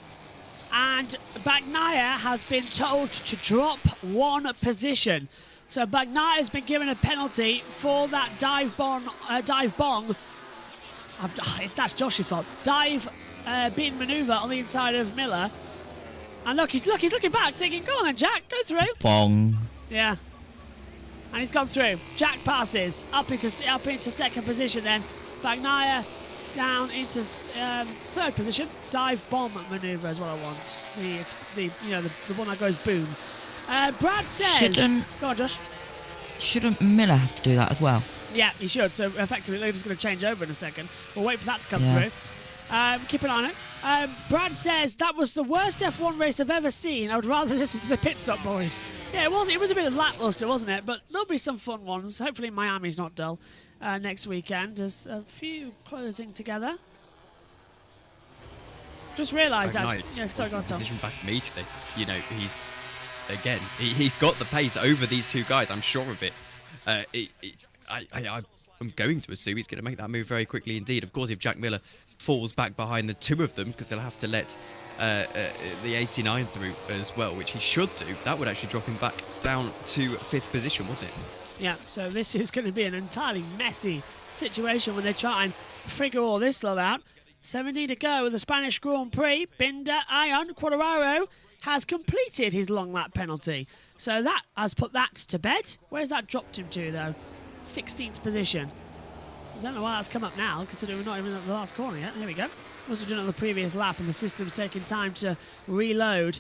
And Bagnaia has been told to drop one position. So Bagnaia has been given a penalty for that dive bong. That's Josh's fault. Dive bin manoeuvre on the inside of Miller. And look, he's looking back, thinking, "Go on then, Jack, go through." Bong. Yeah. And he's gone through. Jack passes up into second position. Then Bagnaia down into third position. Dive bomb manoeuvre is what I want. The one that goes boom. Brad says, "Go on, Josh." Shouldn't Miller have to do that as well? Yeah, he should. So effectively, they're just going to change over in a second. We'll wait for that to come Yeah. through. Keep an eye on it. Brad says, "That was the worst F1 race I've ever seen. I would rather listen to the pit stop boys." Yeah, it was. It was a bit of lackluster, wasn't it? But there'll be some fun ones. Hopefully, Miami's not dull next weekend. There's a few closing together. Just realised actually. Yeah, sorry, go on, Tom. Back immediately. You know, he's got the pace over these two guys. I'm sure of it. I'm going to assume he's going to make that move very quickly indeed. Of course, if Jack Miller falls back behind the two of them, because he'll have to let the 89 through as well, which he should do, that would actually drop him back down to 5th position, wouldn't it? Yeah, so this is going to be an entirely messy situation when they try and figure all this lot out. 70 to go with the Spanish Grand Prix. Binder, Ion, Quartararo has completed his long lap penalty. So that has put that to bed. Where's that dropped him to, though? 16th position. I don't know why that's come up now, considering we're not even at the last corner yet. There we go. Must have done it on the previous lap, and the system's taking time to reload.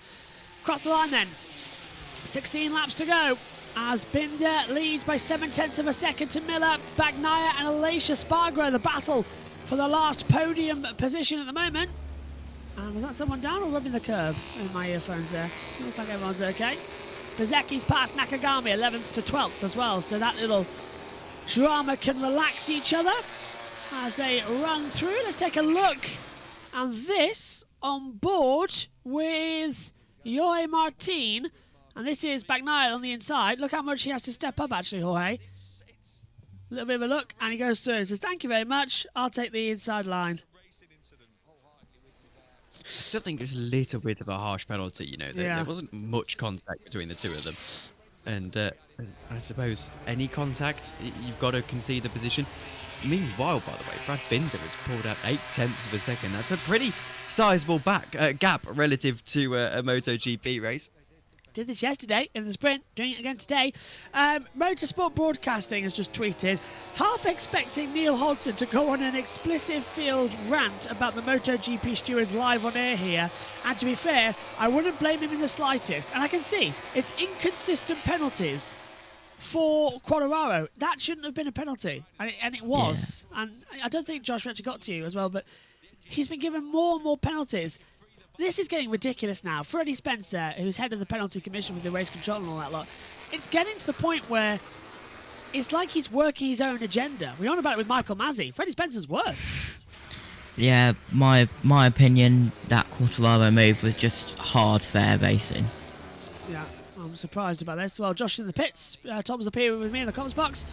Across the line, then. 16 laps to go. As Binder leads by 7/10 of a second to Miller, Bagnaia and Aleix Espargaro, the battle for the last podium position at the moment. And was that someone down or rubbing the curb in my earphones there? Looks like everyone's okay. Bezzecchi's past Nakagami, 11th to 12th as well, so that little drama can relax each other as they run through. Let's take a look. And this on board with Jorge Martin. And this is Bagnaia on the inside. Look how much he has to step up, actually, Jorge. A little bit of a look, and he goes through and says, "Thank you very much. I'll take the inside line." I still think it's a little bit of a harsh penalty, you know. There wasn't much contact between the two of them. And I suppose any contact, you've got to concede the position. Meanwhile, by the way, Brad Binder has pulled out 0.8 of a second. That's a pretty sizable gap relative to a MotoGP race. Did this yesterday in the sprint, doing it again today. Motorsport Broadcasting has just tweeted, half expecting Neil Hodgson to go on an explicit field rant about the MotoGP stewards live on air here. And to be fair, I wouldn't blame him in the slightest. And I can see it's inconsistent penalties for Quartararo. That shouldn't have been a penalty. And it was. Yeah. And I don't think Josh actually got to you as well, but he's been given more and more penalties. This is getting ridiculous now. Freddie Spencer, who's head of the penalty commission with the race control and all that lot, it's getting to the point where it's like he's working his own agenda. We on about it with Michael Masi. Freddie Spencer's worse. Yeah, my opinion, that Quartararo move was just hard fair racing. Yeah, I'm surprised about this. Well, Josh in the pits. Tom's up here with me in the comments box.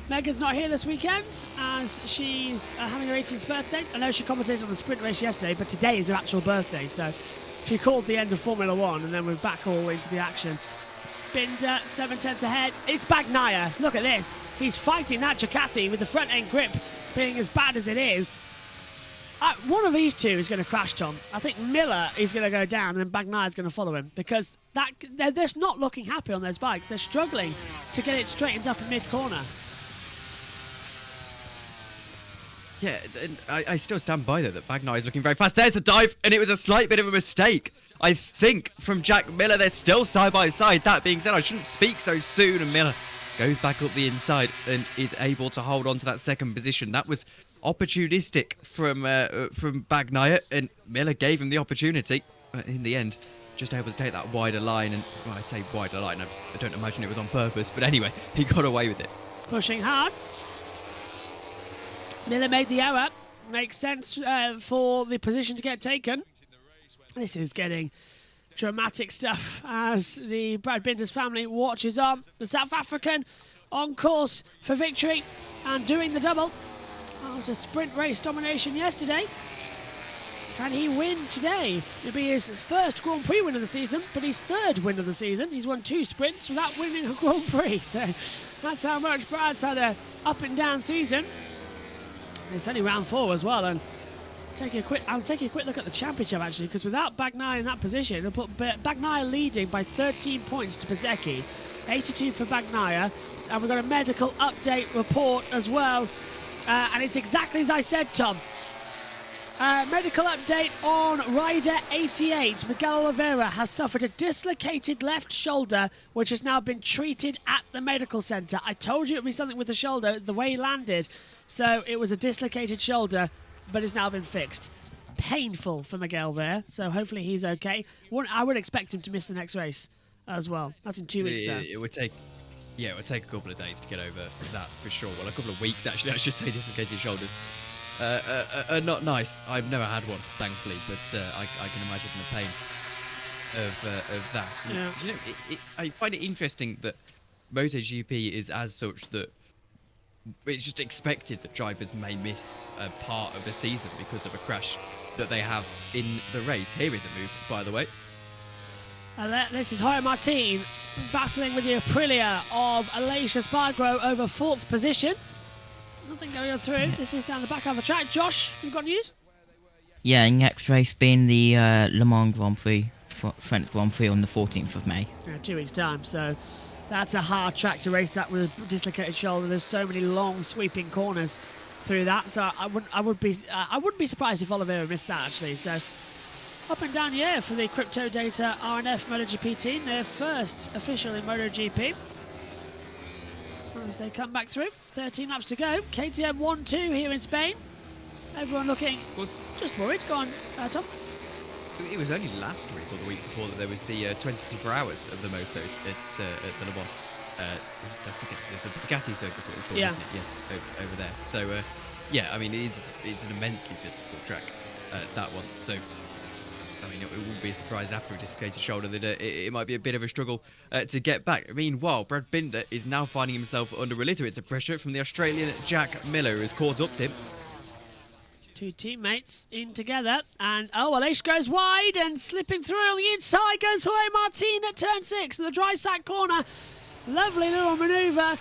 Megan's not here this weekend as she's having her 18th birthday. I know she commentated on the sprint race yesterday, but today is her actual birthday, so she called the end of Formula 1 and then we're back all into the action. Binder, 7/10 ahead. It's Bagnaia. Look at this. He's fighting that Ducati with the front end grip being as bad as it is. One of these two is going to crash, Tom. I think Miller is going to go down and then Bagnaia is going to follow him because they're just not looking happy on those bikes. They're struggling to get it straightened up in mid-corner. Yeah, I still stand by, though, that Bagnaia is looking very fast. There's the dive, and it was a slight bit of a mistake, I think, from Jack Miller. They're still side by side. That being said, I shouldn't speak so soon, and Miller goes back up the inside and is able to hold on to that second position. That was opportunistic from Bagnaia, and Miller gave him the opportunity. In the end, just able to take that wider line, and well, I'd say wider line. I don't imagine it was on purpose, but anyway, he got away with it. Pushing hard. Miller made the error. Makes sense for the position to get taken. This is getting Dramatic stuff as the Brad Binder's family watches on. The South African on course for victory and doing the double after sprint race domination yesterday. Can he win today? It'll be his first Grand Prix win of the season, but his third win of the season. He's won 2 sprints without winning a Grand Prix. So that's how much Brad's had a up and down season. It's only round 4 as well. And I'll take a quick look at the championship actually, because without Bagnaia in that position, it'll put Bagnaia leading by 13 points to Bezzecchi. 82 for Bagnaia. And we've got a medical update report as well. And it's exactly as I said, Tom. Medical update on rider 88. Miguel Oliveira has suffered a dislocated left shoulder, which has now been treated at the medical centre. I told you it would be something with the shoulder, the way he landed. So it was a dislocated shoulder, but it's now been fixed. Painful for Miguel there, so hopefully he's okay. I would expect him to miss the next race as well. That's in 2 weeks, though. It would take a couple of days to get over that for sure. Well, a couple of weeks actually, I should say, dislocated shoulders. Not nice. I've never had one, thankfully, but I can imagine the pain of that. And, Yeah. you know, I find it interesting that MotoGP is as such that it's just expected that drivers may miss a part of the season because of a crash that they have in the race. Here is a move, by the way. This is Jorge Martin battling with the Aprilia of Aleix Espargaro over 4th position. Nothing going on through. This is down the back of the track. Josh, you've got news? Yeah, next race being the Le Mans Grand Prix, French Grand Prix on the 14th of May. 2 weeks' time, so that's a hard track to race at with a dislocated shoulder. There's so many long sweeping corners through that, so I wouldn't be surprised if Oliveira missed that actually. So up and down year for the Crypto Data RNF MotoGP team, their first official in MotoGP. As they come back through, 13 laps to go. KTM 1-2 here in Spain. Everyone looking just worried. Go on, Tom. It was only last week or the week before that there was the 24 hours of the motos at the Le Mans. I forget the Ducati circus, what we call it, isn't it? Yes, over there. So yeah, I mean it's an immensely difficult track, that one. So I mean, it wouldn't be a surprise after a dislocated shoulder that it might be a bit of a struggle to get back. Meanwhile, Brad Binder is now finding himself under a little bit of pressure from the Australian Jack Miller, who has caught up to him. 2 teammates in together, and Aleix goes wide and slipping through on the inside goes Jorge Martin at turn 6 in the dry sack corner. Lovely little manoeuvre,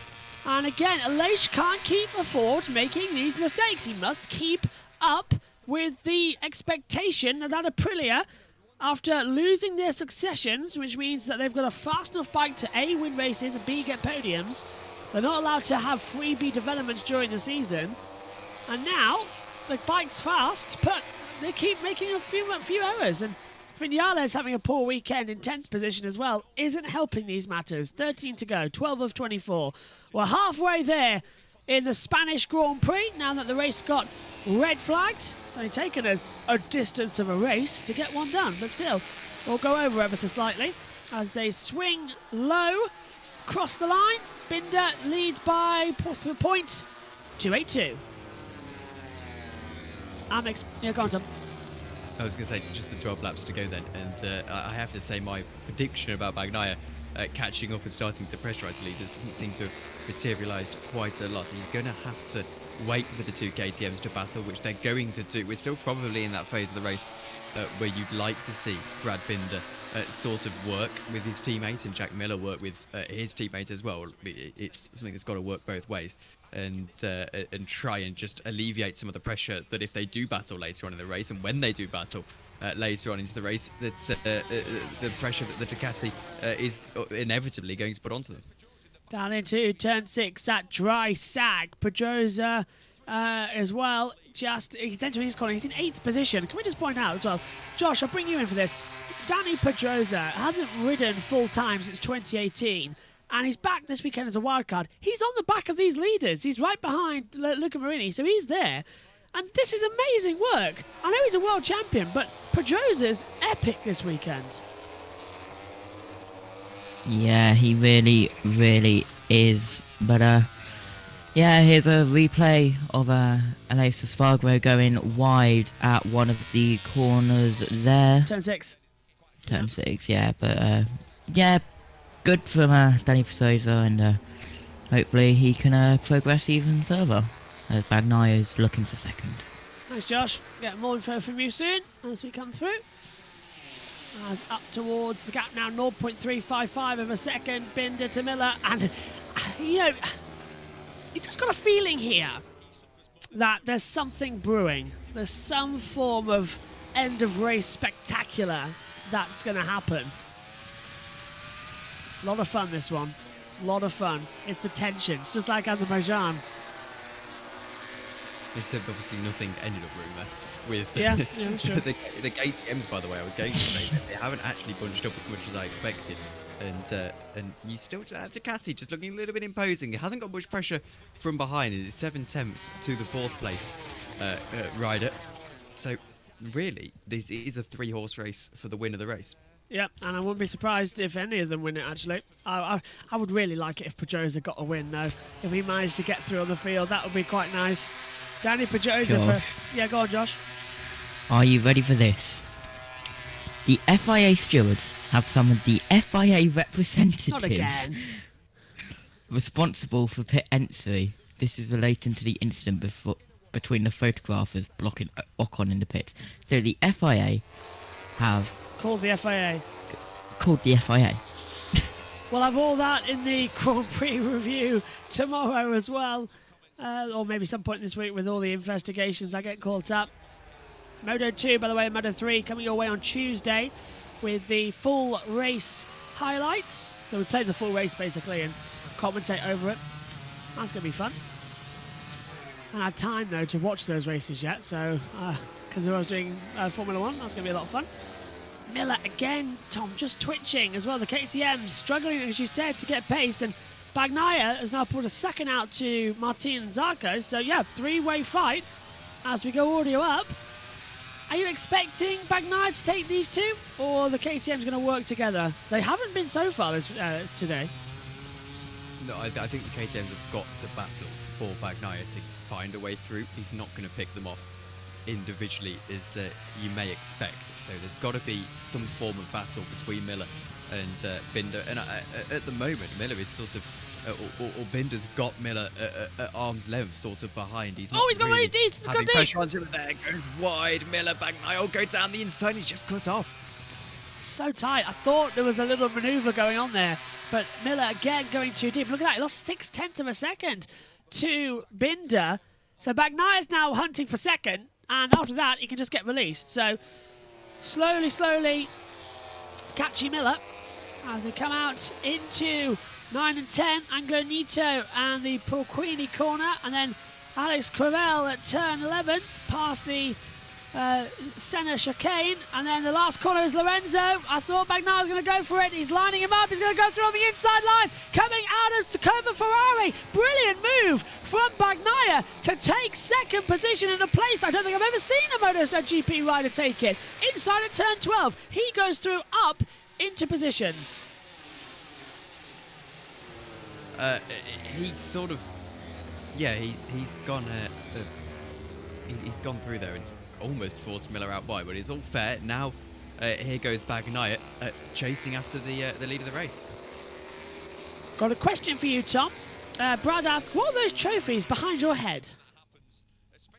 and again, Aleix can't afford making these mistakes. He must keep up with the expectation that Aprilia, after losing their successions, which means that they've got a fast enough bike to A, win races and B, get podiums. They're not allowed to have freebie developments during the season. And now, the bike's fast, but they keep making a few errors. And Vinales having a poor weekend in 10th position as well isn't helping these matters. 13 to go, 12 of 24. We're halfway there in the Spanish Grand Prix now that the race got red flagged. It's only taken us a distance of a race to get one done, but still, we'll go over ever so slightly as they swing low, cross the line. Binder leads by a point, 282. Go on, Tom. I was going to say just the 12 laps to go then, and I have to say my prediction about Bagnaia catching up and starting to pressurise the leaders doesn't seem to have materialised quite a lot. He's going to have to wait for the 2 KTMs to battle, which they're going to do. We're still probably in that phase of the race where you'd like to see Brad Binder sort of work with his teammate and Jack Miller work with his teammate as well. It's something that's got to work both ways, and try and just alleviate some of the pressure that if they do battle later on in the race, and when they do battle later on into the race, that the pressure that the Ducati is inevitably going to put onto them. Down into turn 6, that dry sag. Pedrosa as well. He's entering his corner. He's in 8th position. Can we just point out as well, Josh, I'll bring you in for this. Danny Pedrosa hasn't ridden full time since 2018, and he's back this weekend as a wildcard. He's on the back of these leaders. He's right behind Luca Marini, so he's there. And this is amazing work. I know he's a world champion, but Pedrosa's epic this weekend. Yeah, he really, really is. But yeah, here's a replay of Aleix Espargaro going wide at one of the corners there. Turn 6. Turn 6, yeah. But, yeah, good from Danny Pedrosa, and hopefully he can progress even further, as Bagnaia is looking for second. Thanks, Josh. Get more info from you soon as we come through. As up towards the gap now, 0.355 of a second, Binder to Miller. And, you know, you just got a feeling here that there's something brewing. There's some form of end of race spectacular that's going to happen. A lot of fun, this one. A lot of fun. It's the tensions, just like Azerbaijan. Except obviously nothing ended up brewing there. With Yeah, sure. the KTMs, by the way, I was going to say that they haven't actually bunched up as much as I expected, and you still have Ducati just looking a little bit imposing. It hasn't got much pressure from behind. It's 7 tenths to the 4th place rider. So really, this is a 3-horse race for the win of the race. Yep, and I wouldn't be surprised if any of them win it, actually. I would really like it if Pedrosa got a win, though. If he managed to get through on the field, that would be quite nice. Danny Pedrosa for... Yeah, go on, Josh. Are you ready for this? The FIA stewards have summoned the FIA representatives Not again. responsible for pit entry. This is relating to the incident between the photographers blocking Ocon in the pit. So the FIA have... Called the FIA. Called the FIA. We'll have all that in the Grand Prix review tomorrow as well. Or maybe some point this week with all the investigations that get caught up. Moto 2, by the way, and Moto 3 coming your way on Tuesday with the full race highlights. So we played the full race basically and commentate over it. That's going to be fun. I haven't had time though to watch those races yet, so because I was doing Formula 1, that's going to be a lot of fun. Miller again, Tom, just twitching as well. The KTM struggling, as you said, to get pace, and Bagnaia has now put a second out to Martin and Zarco. So yeah, 3-way fight as we go audio up. Are you expecting Bagnaia to take these two, or the KTM's going to work together? They haven't been so far this today. No, I think the KTMs have got to battle for Bagnaia to find a way through. He's not going to pick them off individually, as you may expect. So there's got to be some form of battle between Miller and Binder. And at the moment, Miller is sort of, or Binder's got Miller at arm's length, sort of behind. He's not he's got really really deep. He's got having deep. pressure onto him. There goes wide. Miller, Bagnaia will go down the inside. He's just cut off. So tight. I thought there was a little manoeuvre going on there, but Miller again going too deep. Look at that. He lost 6/10 of a second to Binder. So Bagnaia's now hunting for second, and after that, he can just get released. So slowly, catchy Miller as they come out into 9 and 10. Anglo Nito and the Porquini corner, and then Alex Crevel at turn 11 past the Senna chicane, and then the last corner is Lorenzo. I thought Bagnaia was going to go for it. He's lining him up. He's going to go through on the inside line, coming out of Tacoma Ferrari. Brilliant move from Bagnaia to take second position in a place I don't think I've ever seen a MotoGP rider take it. Inside at turn 12, he goes through up into positions. He sort of, yeah, he's gone through there and almost forced Miller out wide, but it's all fair. Now here goes Bagnaia chasing after the lead of the race. Got a question for you, Tom. Brad asks, what are those trophies behind your head?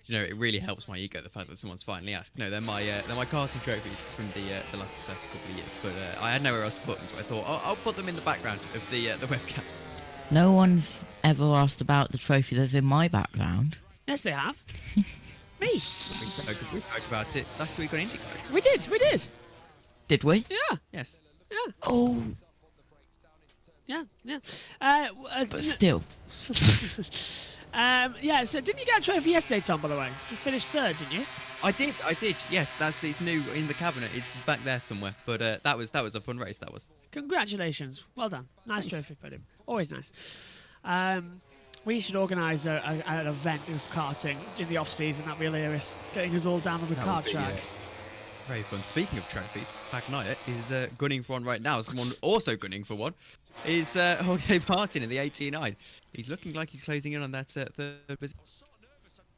You know, it really helps my ego, the fact that someone's finally asked. No, they're my karting trophies from the last couple of years, but I had nowhere else to put them, so I thought I'll put them in the background of the webcam. No one's ever asked about the trophy that's in my background. Yes, they have. Me. We spoke about it last week on IndyCar. We did. Did we? Yeah. Yes. Yeah. Oh, Yeah. but still. Yeah, so didn't you get a trophy yesterday, Tom, by the way? You finished third, didn't you? I did. Yes, it's new in the cabinet. It's back there somewhere. But that was a fun race. That was. Congratulations. Well done. Nice trophy, Podium. Always nice. We should organise an event with karting in the off-season. That'd be hilarious. Getting us all down on the kart track. Very fun. Speaking of trophies, Bagnaia is gunning for one right now. Someone also gunning for one is Jorge Martin in the 89. He's looking like he's closing in on that third position.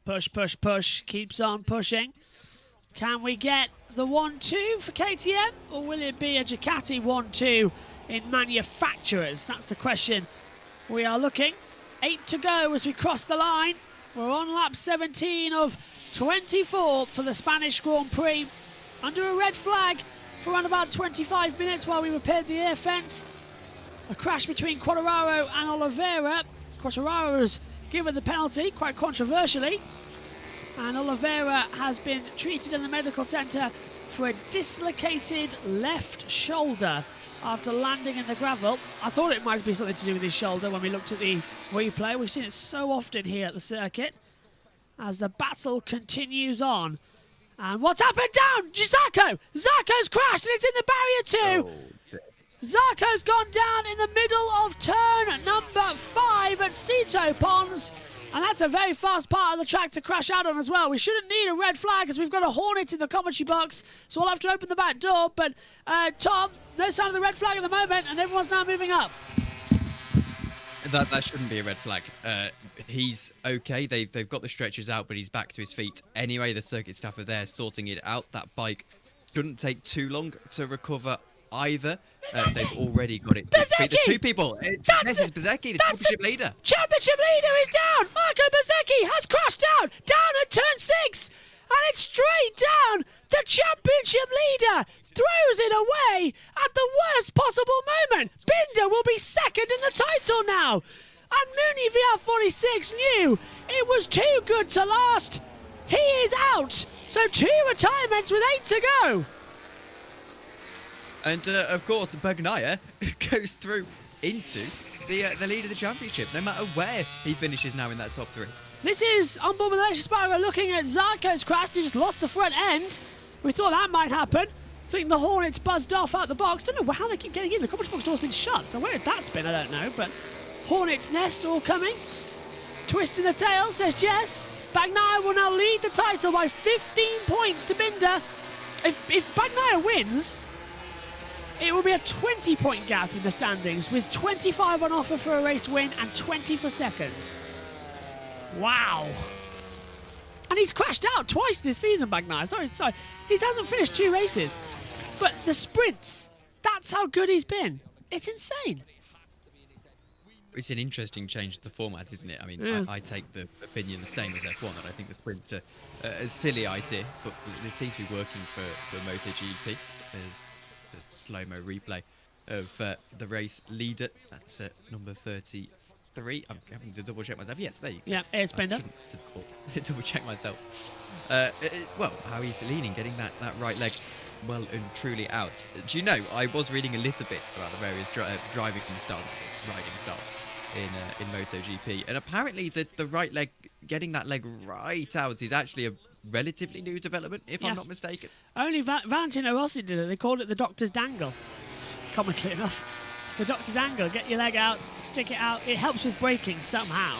Push. Keeps on pushing. Can we get the 1-2 for KTM, or will it be a Ducati 1-2 in manufacturers? That's the question we are looking. 8 to go as we cross the line. We're on lap 17 of 24 for the Spanish Grand Prix. Under a red flag for around about 25 minutes while we repaired the air fence. A crash between Quartararo and Oliveira. Quartararo was given the penalty, quite controversially. And Oliveira has been treated in the medical centre for a dislocated left shoulder after landing in the gravel. I thought it might be something to do with his shoulder when we looked at the replay. We've seen it so often here at the circuit as the battle continues on. And what's happened down? Zarco! Zarco's crashed and it's in the barrier too! Zarco's gone down in the middle of turn number 5 at Cito Ponds. And that's a very fast part of the track to crash out on as well. We shouldn't need a red flag as we've got a Hornet in the commentary box. So we'll have to open the back door. But Tom, no sign of the red flag at the moment and everyone's now moving up. That shouldn't be a red flag. He's okay. They've got the stretchers out, but he's back to his feet. Anyway, the circuit staff are there sorting it out. That bike shouldn't take too long to recover either. They've already got it. There's 2 people. This is Bezzecchi, the championship leader. Championship leader is down. Marco Bezzecchi has crashed down at turn 6. And it's straight down. The championship leader throws it away at the worst possible moment. Binder will be second in the title now. And Mooney VR46 knew it was too good to last. He is out. So 2 retirements with 8 to go. And, of course, Bagnaia goes through into the lead of the championship, no matter where he finishes now in that top 3. This is Onboard with Alessio Spargo looking at Zarco's crash. He just lost the front end. We thought that might happen. I think the Hornets buzzed off out the box. Don't know how they keep getting in. The commentary box door's been shut, so where that's been, I don't know. But Hornets' nest all coming. Twist in the tail, says Jess. Bagnaia will now lead the title by 15 points to Binder. If Bagnaia wins, it will be a 20-point gap in the standings, with 25 on offer for a race win and 20 for second. Wow. And he's crashed out twice this season, Bagnaia. Sorry. He hasn't finished 2 races. But the sprints, that's how good he's been. It's insane. It's an interesting change to the format, isn't it? I mean, I take the opinion the same as F1, that I think the sprints are a silly idea, but it seems to be working for MotoGP. There's the slow-mo replay of the race leader. That's number 33. I'm having to double-check myself. Yes, there you go. Yeah, it's Binder. Double-check myself. Well, how he's leaning, getting that right leg well and truly out. Do you know, I was reading a little bit about the various riding styles in MotoGP, and apparently the right leg, getting that leg right out, is actually a relatively new development, if I'm not mistaken. Only Valentino Rossi did it. They called it the doctor's dangle. Comically enough, it's the doctor dangle. Get your leg out, stick it out. It helps with braking somehow,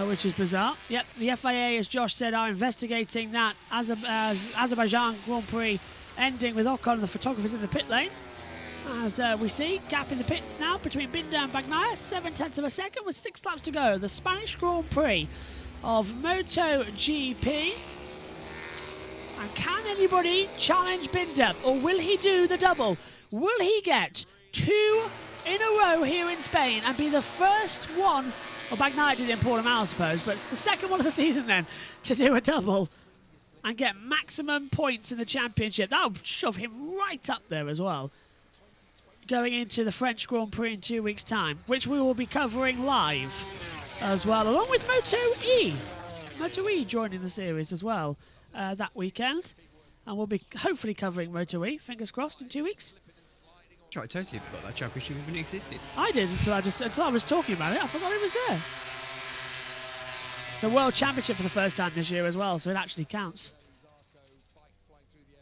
which is bizarre. Yep, the FIA, as Josh said, are investigating that Azerbaijan Grand Prix ending with Ocon, the photographers in the pit lane. As we see, gap in the pits now between Binder and Bagnaia, 0.7 of a second with 6 laps to go. The Spanish Grand Prix of MotoGP. And can anybody challenge Binder, or will he do the double? Will he get 2 in a row here in Spain and be the first ones, well, Bagnaia did it in Portimao, I suppose, but the second one of the season then to do a double and get maximum points in the championship? That'll shove him right up there as well, going into the French Grand Prix in 2 weeks' time, which we will be covering live as well, along with Moto E joining the series as well that weekend, and we'll be hopefully covering Moto E, fingers crossed, in 2 weeks. I totally forgot that championship even existed. I did until I was talking about it. I forgot it was there. It's a World Championship for the first time this year as well, so it actually counts.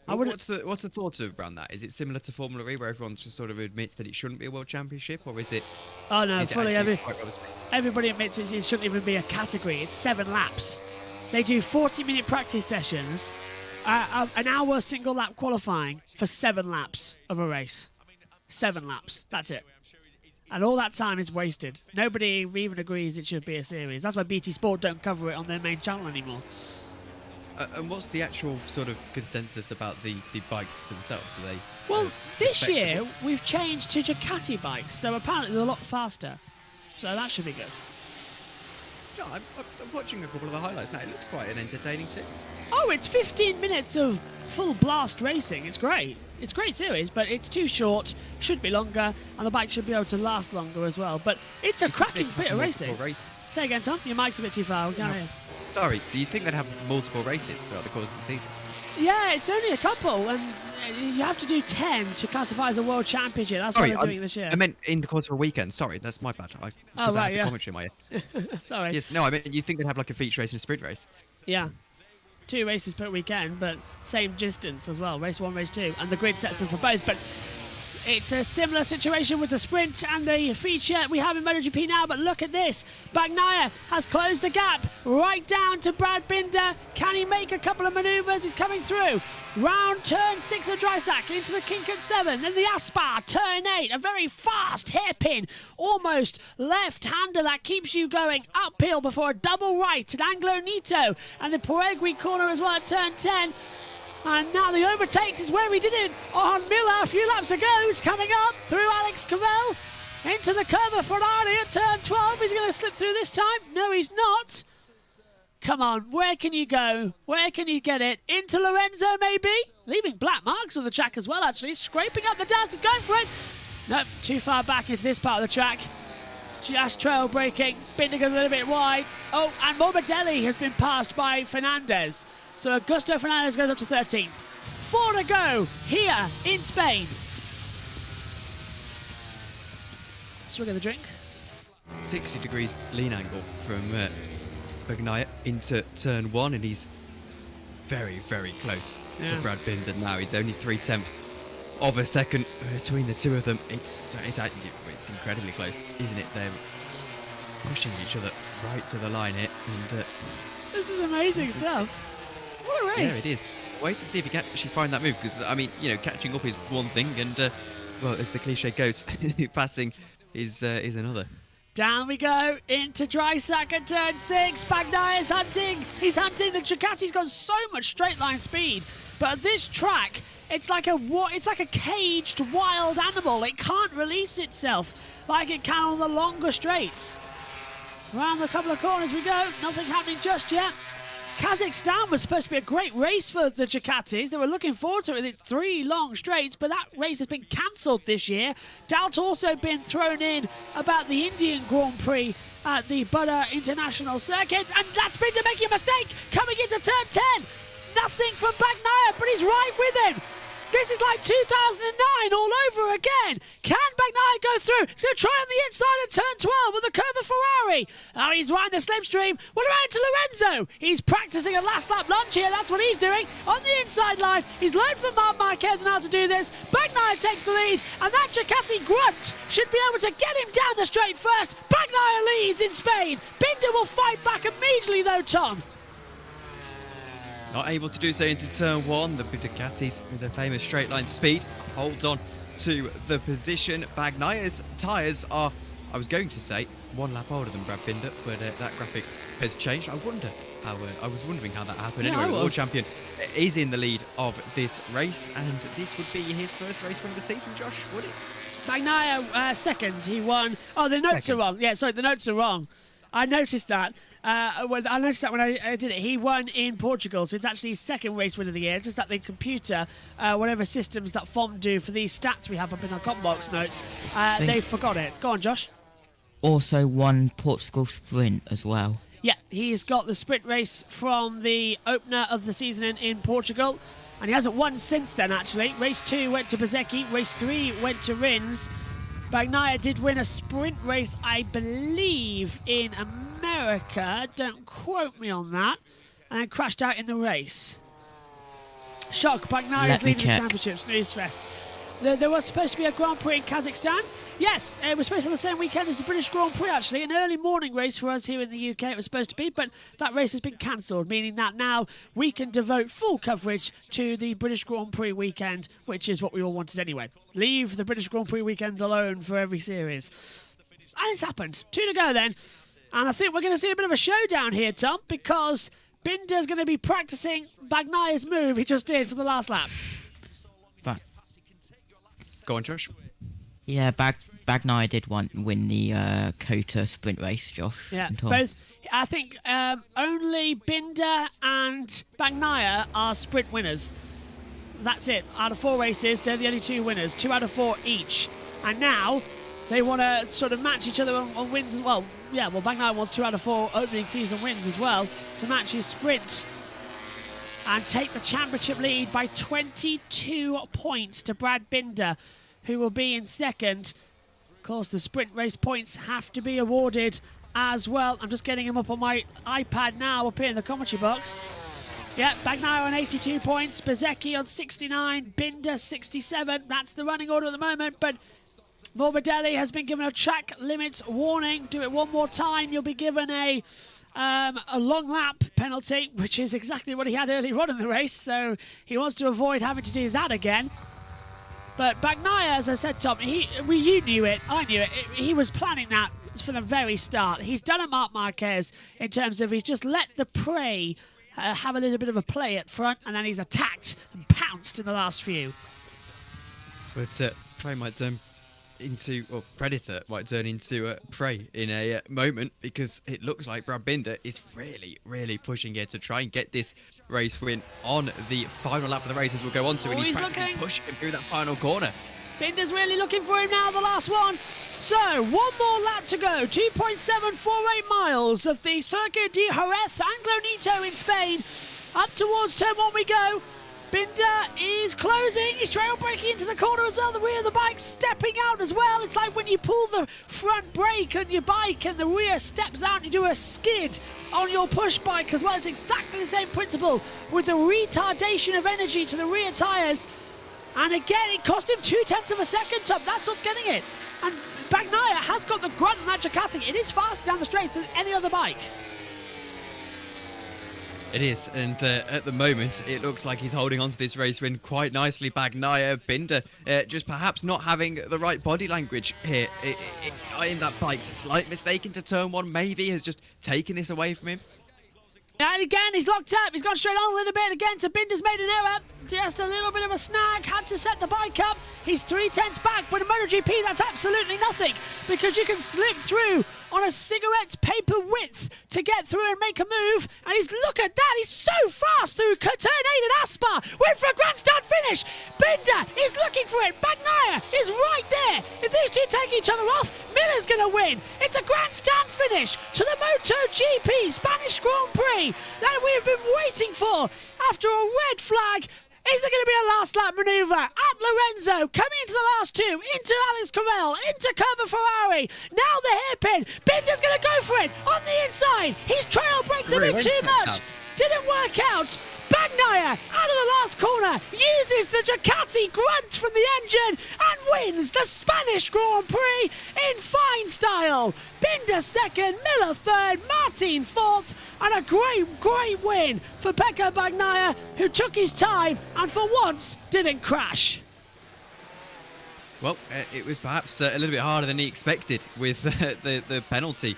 What's the thoughts around that? Is it similar to Formula E, where everyone just sort of admits that it shouldn't be a World Championship, or is it? Oh no, fully everybody admits it shouldn't even be a category. It's 7 laps. They do 40-minute practice sessions, an hour single lap qualifying for 7 laps of a race. 7 laps. That's it. And all that time is wasted. Nobody even agrees it should be a series. That's why BT Sport don't cover it on their main channel anymore. And what's the actual sort of consensus about the bikes themselves? Are they? Well, this respectable? year we've changed to Ducati bikes, so apparently they're a lot faster. So that should be good. Yeah, I'm watching a couple of the highlights now. It looks quite an entertaining series. Oh, it's 15 minutes of full blast racing. It's great. It's a great series, but it's too short, should be longer, and the bike should be able to last longer as well. But it's a cracking bit of racing. Say again, Tom. Your mic's a bit too far. We can't hear. Sorry, do you think they'd have multiple races throughout the course of the season? Yeah, it's only a couple, and you have to do 10 to classify as a world championship. That's what they're doing this year. I meant in the course of a weekend. Sorry, that's my bad. I right, had the yeah. commentary in my ear. Sorry. Yes, no, I mean, you think they'd have like a feature race and a sprint race? Yeah. 2 races per weekend, but same distance as well. Race 1, race 2. And the grid sets them for both. But it's a similar situation with the sprint and the feature we have in MotoGP now. But look at this. Bagnaia has closed the gap right down to Brad Binder. Can he make a couple of manoeuvres? He's coming through. Round turn 6 of Drysack into the kink at 7. Then the Aspar, turn 8. A very fast hairpin, almost left-hander that keeps you going uphill before a double right at Anglo Nito. And the Poegui corner as well at turn 10. And now the overtake is where we did it on Miller a few laps ago. He's coming up through Alex Cavell into the curve of Ferrari at turn 12. He's going to slip through this time. No, he's not. Come on, where can you go? Where can you get it? Into Lorenzo, maybe? Leaving black marks on the track as well, actually. Scraping up the dust. He's going for it. Nope, too far back into this part of the track. Just trail braking. Binder goes a little bit wide. Oh, and Morbidelli has been passed by Fernandez. So Augusto Fernandez goes up to 13th. 4 to go here in Spain. Swig of the drink. 60 degrees lean angle from Bagnaia into turn 1, and he's very, very close to Brad Binder now. He's only 3/10 of a second between the two of them. It's incredibly close, isn't it? They're pushing each other right to the line here, and This is amazing stuff. What a race. yeah, it is. Wait to see if he can actually find that move, because I mean, catching up is one thing, and well, as the cliche goes, passing is another. Down we go into Drysack at turn 6. Bagnaia is hunting. He's hunting. The Ducati's got so much straight line speed, but at this track, it's like a caged wild animal. It can't release itself like it can on the longer straights. Around a couple of corners we go. Nothing happening just yet. Kazakhstan was supposed to be a great race for the Ducatis. They were looking forward to it with its 3 long straights, but that race has been cancelled this year. Doubt also been thrown in about the Indian Grand Prix at the Buddha International Circuit, and that's Binder making a mistake coming into turn 10. Nothing from Bagnaia, but he's right with him. This is like 2009 all over again. Can Bagnaia go through? He's going to try on the inside at turn 12 with the curve of Ferrari. Oh, he's riding the slipstream. What about into Lorenzo? He's practicing a last lap lunge here. That's what he's doing. On the inside line, he's learned from Marc Marquez on how to do this. Bagnaia takes the lead, and that Ducati grunt should be able to get him down the straight first. Bagnaia leads in Spain. Binder will fight back immediately though, Tom. Not able to do so into turn 1. The Ducatis, with their famous straight line speed, hold on to the position. Bagnaia's tyres are, I was going to say, 1 lap older than Brad Binder, but that graphic has changed. I was wondering how that happened. Yeah, anyway, the I world was. champion is in the lead of this race, and this would be his first race win of the season, Josh, would it? Bagnaia second. He won. Oh, the notes are wrong. Yeah, sorry, the notes are wrong. I noticed that. When I did it. He won in Portugal, so it's actually his second race win of the year. Just that the computer, whatever systems that FOM do for these stats we have up in our Combox notes, they forgot it. Go on, Josh. Also won Portugal sprint as well. Yeah, he's got the sprint race from the opener of the season in Portugal, and he hasn't won since then, actually. Race 2 went to Bezzecchi, race 3 went to Rins. Bagnaia did win a sprint race, I believe, in America. Don't quote me on that. And then crashed out in the race. Shock, Bagnaia is leading the championship. Snooze fest. There was supposed to be a Grand Prix in Kazakhstan. Yes, it was supposed to be the same weekend as the British Grand Prix, actually. An early morning race for us here in the UK it was supposed to be, but that race has been cancelled, meaning that now we can devote full coverage to the British Grand Prix weekend, which is what we all wanted anyway. Leave the British Grand Prix weekend alone for every series. And it's happened. 2 to go then. And I think we're going to see a bit of a showdown here, Tom, because Binder's going to be practicing Bagnaya's move he just did for the last lap. But Go on, Josh. yeah, Bagnaya did win the Kota sprint race, Josh. Yeah, and Tom. both. I think only Binder and Bagnaia are sprint winners. That's it. Out of 4 races, they're the only 2 winners. 2 out of 4 each. And now they want to sort of match each other on wins as well. Yeah, well, Bagnaia wants 2 out of 4 opening season wins as well to match his sprint and take the championship lead by 22 points to Brad Binder, who will be in second. Of course, the sprint race points have to be awarded as well. I'm just getting them up on my iPad now, up here in the commentary box. Yeah, Bagnaia on 82 points, Bezecchi on 69, Binder 67. That's the running order at the moment, but Morbidelli has been given a track limits warning. Do it one more time, you'll be given a long lap penalty, which is exactly what he had earlier on in the race, so he wants to avoid having to do that again. But Bagnaia, as I said, Tom, you knew it, I knew it. He was planning that from the very start. He's done a Marc Marquez in terms of he's just let the prey have a little bit of a play at front, and then he's attacked and pounced in the last few. But prey might turn into, or predator might turn into prey in a moment, because it looks like Brad Binder is really pushing here to try and get this race win on the final lap of the race, as we'll go on to, and he's practically pushing him through that final corner. Binder's really looking for him now, the last one. So, one more lap to go. 2.748 miles of the Circuit de Jerez Anglonito in Spain. Up towards turn 1 we go. Binder is closing. He's trail braking into the corner as well. The rear of the bike stepping out as well. It's like when you pull the front brake on your bike and the rear steps out and you do a skid on your push bike as well. It's exactly the same principle with the retardation of energy to the rear tyres. And again, it cost him 0.2 of a second, Tom. That's what's getting it. And Bagnaia has got the grunt on that Ducati. It is faster down the straight than any other bike. It is, and at the moment, it looks like he's holding on to this race win quite nicely. Bagnaia, Binder, just perhaps not having the right body language here. In that bike, slight mistake into turn 1 maybe has just taken this away from him. And again, he's locked up. He's gone straight on a little bit again. So Binder's made an error. Just a little bit of a snag. Had to set the bike up. He's 3/10 back. But in MotoGP, that's absolutely nothing, because you can slip through on a cigarette's paper width to get through and make a move. And look at that. He's so fast through turn 8 at Aspar. Went for a grandstand finish. Binder is looking for it. Bagnaia is right there. If these two take each other off, Miller's going to win. It's a grandstand finish to the MotoGP Spanish Grand Prix that we've been waiting for after a red flag. Is there going to be a last lap manoeuvre at Lorenzo? Coming into the last 2, into Alex Cavell, into Kerber Ferrari. Now the hairpin. Binder's going to go for it on the inside. He's trail braked a bit too much. Didn't work out. Bagnaia out of the last corner uses the Ducati grunt from the engine and wins the Spanish Grand Prix in fine style. Binder second, Miller third, Martin fourth, and a great win for Pecco Bagnaia, who took his time and for once didn't crash. Well, it was perhaps a little bit harder than he expected with the penalty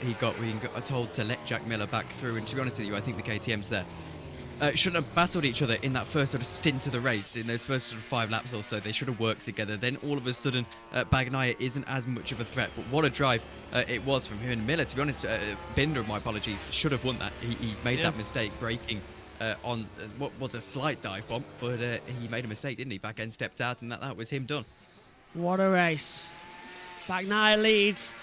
he got. We got told to let Jack Miller back through, and to be honest with you, I think the KTM's there shouldn't have battled each other in that first sort of stint of the race. In those first sort of 5 laps or so, they should have worked together. Then all of a sudden, Bagnaia isn't as much of a threat. But what a drive it was from him and Miller. To be honest, Binder, my apologies, should have won that. He made that mistake braking on what was a slight dive bomb, but he made a mistake, didn't he? Back end stepped out, and that was him done. What a race. Bagnaia leads.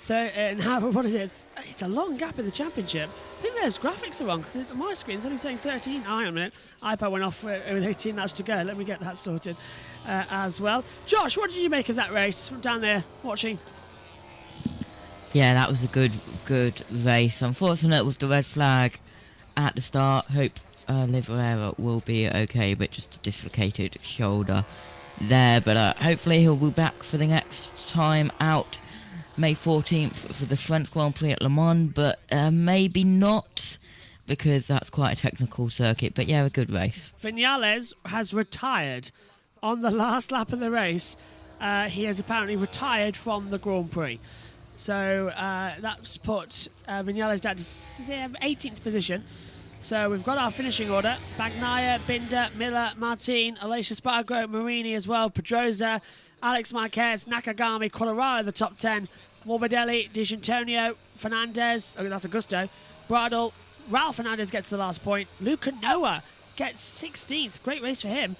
Now, what is it? It's a long gap in the championship. I think those graphics are wrong, because my screen's only saying 13. Hang on a minute. iPad went off with 18 laps to go. Let me get that sorted as well. Josh, what did you make of that race from down there watching? Yeah, that was a good race. Unfortunate with the red flag at the start. Hope Oliveira will be okay, but just a dislocated shoulder there. But hopefully he'll be back for the next time out. May 14th for the French Grand Prix at Le Mans, but maybe not, because that's quite a technical circuit. But yeah, a good race. Vinales has retired on the last lap of the race. He has apparently retired from the Grand Prix. So that's put Vinales down to 18th position. So we've got our finishing order. Bagnaia, Binder, Miller, Martin, Aleix Espargaro, Marini as well, Pedrosa, Alex Marquez, Nakagami, Colorado the top 10, Morbidelli, Di Gianantonio, Fernandez, oh that's Augusto, Bradle, Ralph Fernandez gets the last point, Luca Noah gets 16th, great race for him.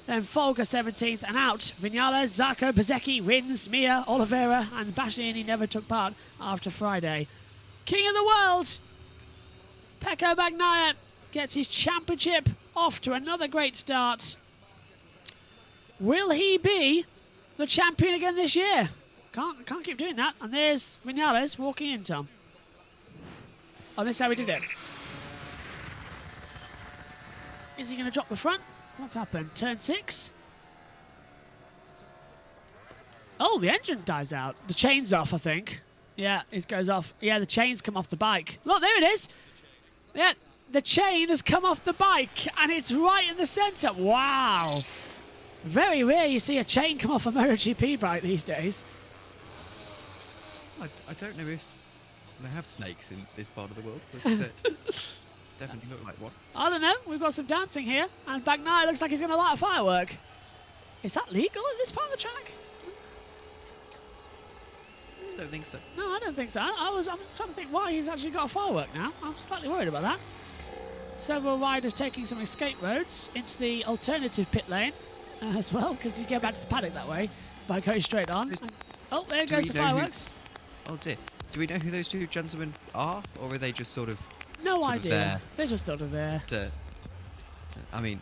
Then Folger 17th and out. Vinales, Zarco, Bezecchi, Rins, Mia, Oliveira and Bastianini never took part after Friday. King of the world, Pecco Bagnaia gets his championship off to another great start. Will he be the champion again this year? Can't keep doing that. And there's Vinales walking in, Tom. Oh, this is how we did it. Is he going to drop the front? What's happened? Turn 6. Oh, the engine dies out. The chain's off, I think. Yeah, it goes off. Yeah, the chain's come off the bike. Look, there it is. Yeah, the chain has come off the bike and it's right in the centre. Wow. Very rare you see a chain come off a MotoGP bike these days. I don't know if they have snakes in this part of the world, but definitely look like one. I don't know. We've got some dancing here and Bagnaia looks like he's going to light a firework. Is that legal in this part of the track? Don't think so. No, I don't think so. I was trying to think why he's actually got a firework now. I'm slightly worried about that. Several riders taking some escape roads into the alternative pit lane as well, because you get back to the paddock that way by going straight on. Oh, there goes the fireworks. Oh dear. Do we know who those two gentlemen are, or are they just sort of... No sort idea. Of there They're just sort of there. are they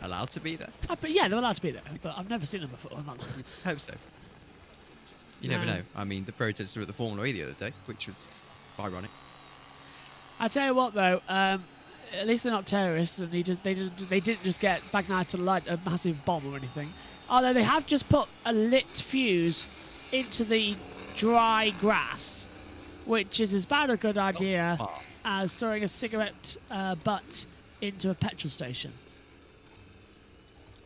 allowed to be there? But yeah, they're allowed to be there, but I've never seen them before. I hope so. You never know. I mean, the protests were at the Formula E the other day, which was ironic. I tell you what, though, at least they're not terrorists, and they didn't just get Bagnaia to light a massive bomb or anything. Although they have just put a lit fuse into the dry grass, which is as bad a good idea as throwing a cigarette butt into a petrol station.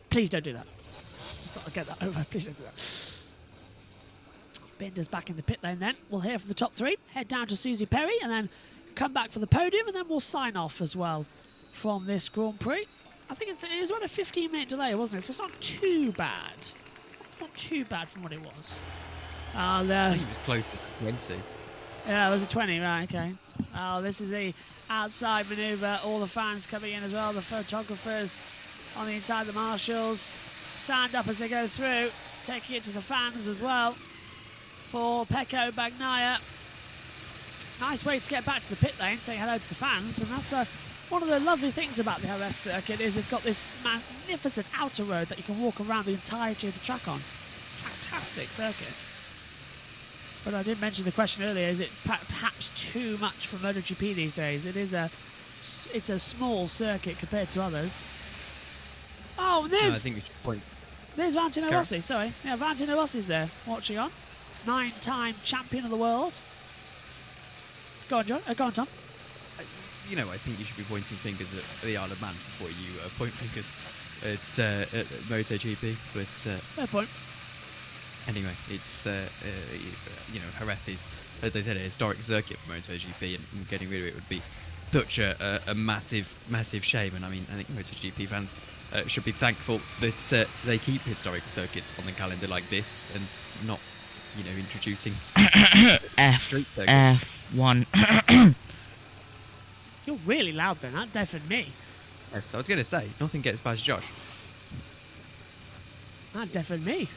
Please don't do that. Just thought I'd get that over. Please don't do that. Binder's back in the pit lane then. We'll hear from the top 3, head down to Susie Perry, and then come back for the podium, and then we'll sign off as well from this Grand Prix. I think it was about a 15-minute delay, wasn't it? So it's not too bad. Not too bad from what it was. I think it was close to 20. Yeah, it was a 20, right, okay. Oh, this is the outside manoeuvre. All the fans coming in as well, the photographers on the inside, the marshals. Stand up as they go through, taking it to the fans as well. For Pecco Bagnaia. Nice way to get back to the pit lane, saying hello to the fans, and that's one of the lovely things about the RF circuit is it's got this magnificent outer road that you can walk around the entirety of the track on. Fantastic circuit. But I did mention the question earlier, is it perhaps too much for MotoGP these days? It's a small circuit compared to others. Oh, and there's... No, I think we should point. There's Valentino Rossi, sorry. Yeah, Valentino Rossi's there, watching on. 9-time champion of the world. Go on, John. Go on, Tom. I think you should be pointing fingers at the Isle of Man before you point fingers at MotoGP. But fair point. Anyway, it's Jerez is, as I said, a historic circuit for MotoGP, and getting rid of it would be such a massive shame. And I mean, I think MotoGP fans should be thankful that they keep historic circuits on the calendar like this, and not, introducing street circuits. F1. You're really loud then. That deafened me. Yes, I was going to say, nothing gets past Josh. That deafened me.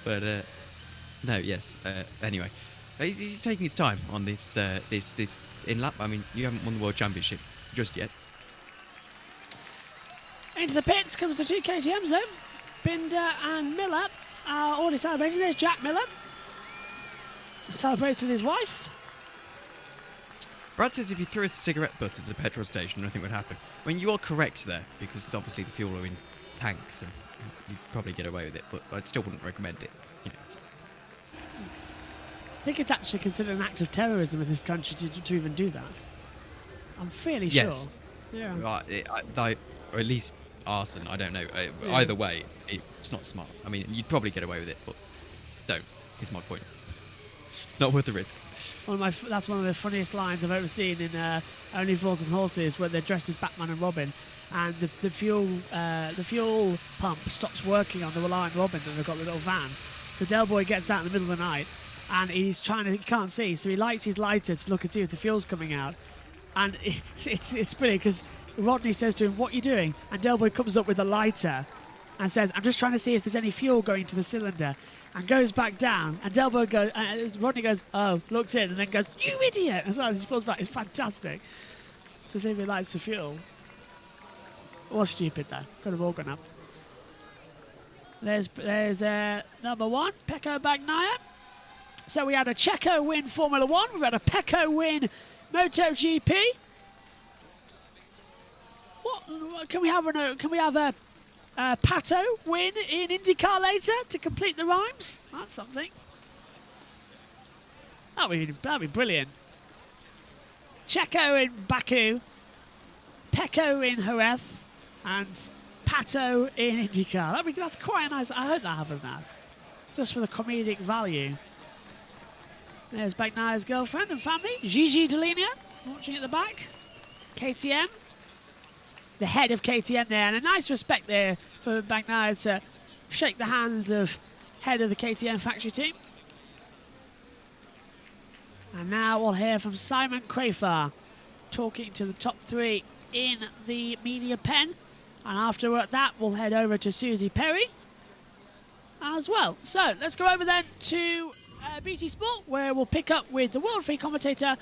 But, no, yes, anyway. He's taking his time on this in lap. I mean, you haven't won the World Championship just yet. Into the pits comes the 2 KTMs though. Binder and Miller are already celebrating. There's Jack Miller. Celebrates with his wife. Brad says if you threw a cigarette butt at a petrol station, nothing would happen. I mean, you are correct there, because obviously the fuel are in tanks, and you'd probably get away with it, but I still wouldn't recommend it. I think it's actually considered an act of terrorism in this country to even do that. I'm fairly sure. Yeah. Or at least arson, I don't know. Either way, it's not smart. I mean, you'd probably get away with it, but don't, is my point. Not worth the risk. That's one of the funniest lines I've ever seen in Only Fools and Horses, where they're dressed as Batman and Robin, and the fuel pump stops working on the Reliant Robin, and they've got the little van. So Del Boy gets out in the middle of the night, and he can't see, so he lights his lighter to look and see if the fuel's coming out. And it's brilliant because Rodney says to him, "What are you doing?" And Del Boy comes up with a lighter and says, "I'm just trying to see if there's any fuel going to the cylinder," and goes back down. And Del Boy goes, Rodney goes, "Oh," looks in, and then goes, "You idiot!" As well as he pulls back. It's fantastic to see if he lights the fuel. It was stupid though. Could have all gone up. There's number 1, Pecco Bagnaia. So we had a Checo win Formula 1. We've had a Pecco win MotoGP. What can we have a Pato win in IndyCar later to complete the rhymes? That's something. That'd be brilliant. Checo in Baku, Pecco in Jerez, and Pato in IndyCar. That's quite a nice. I hope that happens now, just for the comedic value. There's Bagnaia's girlfriend and family, Gigi Delinia, watching at the back. KTM, the head of KTM there, and a nice respect there for Bagnaia to shake the hand of head of the KTM factory team. And now we'll hear from Simon Crafar talking to the top 3 in the media pen. And after that, we'll head over to Susie Perry as well. So let's go over then to BT Sport, where we'll pick up with the World Free commentator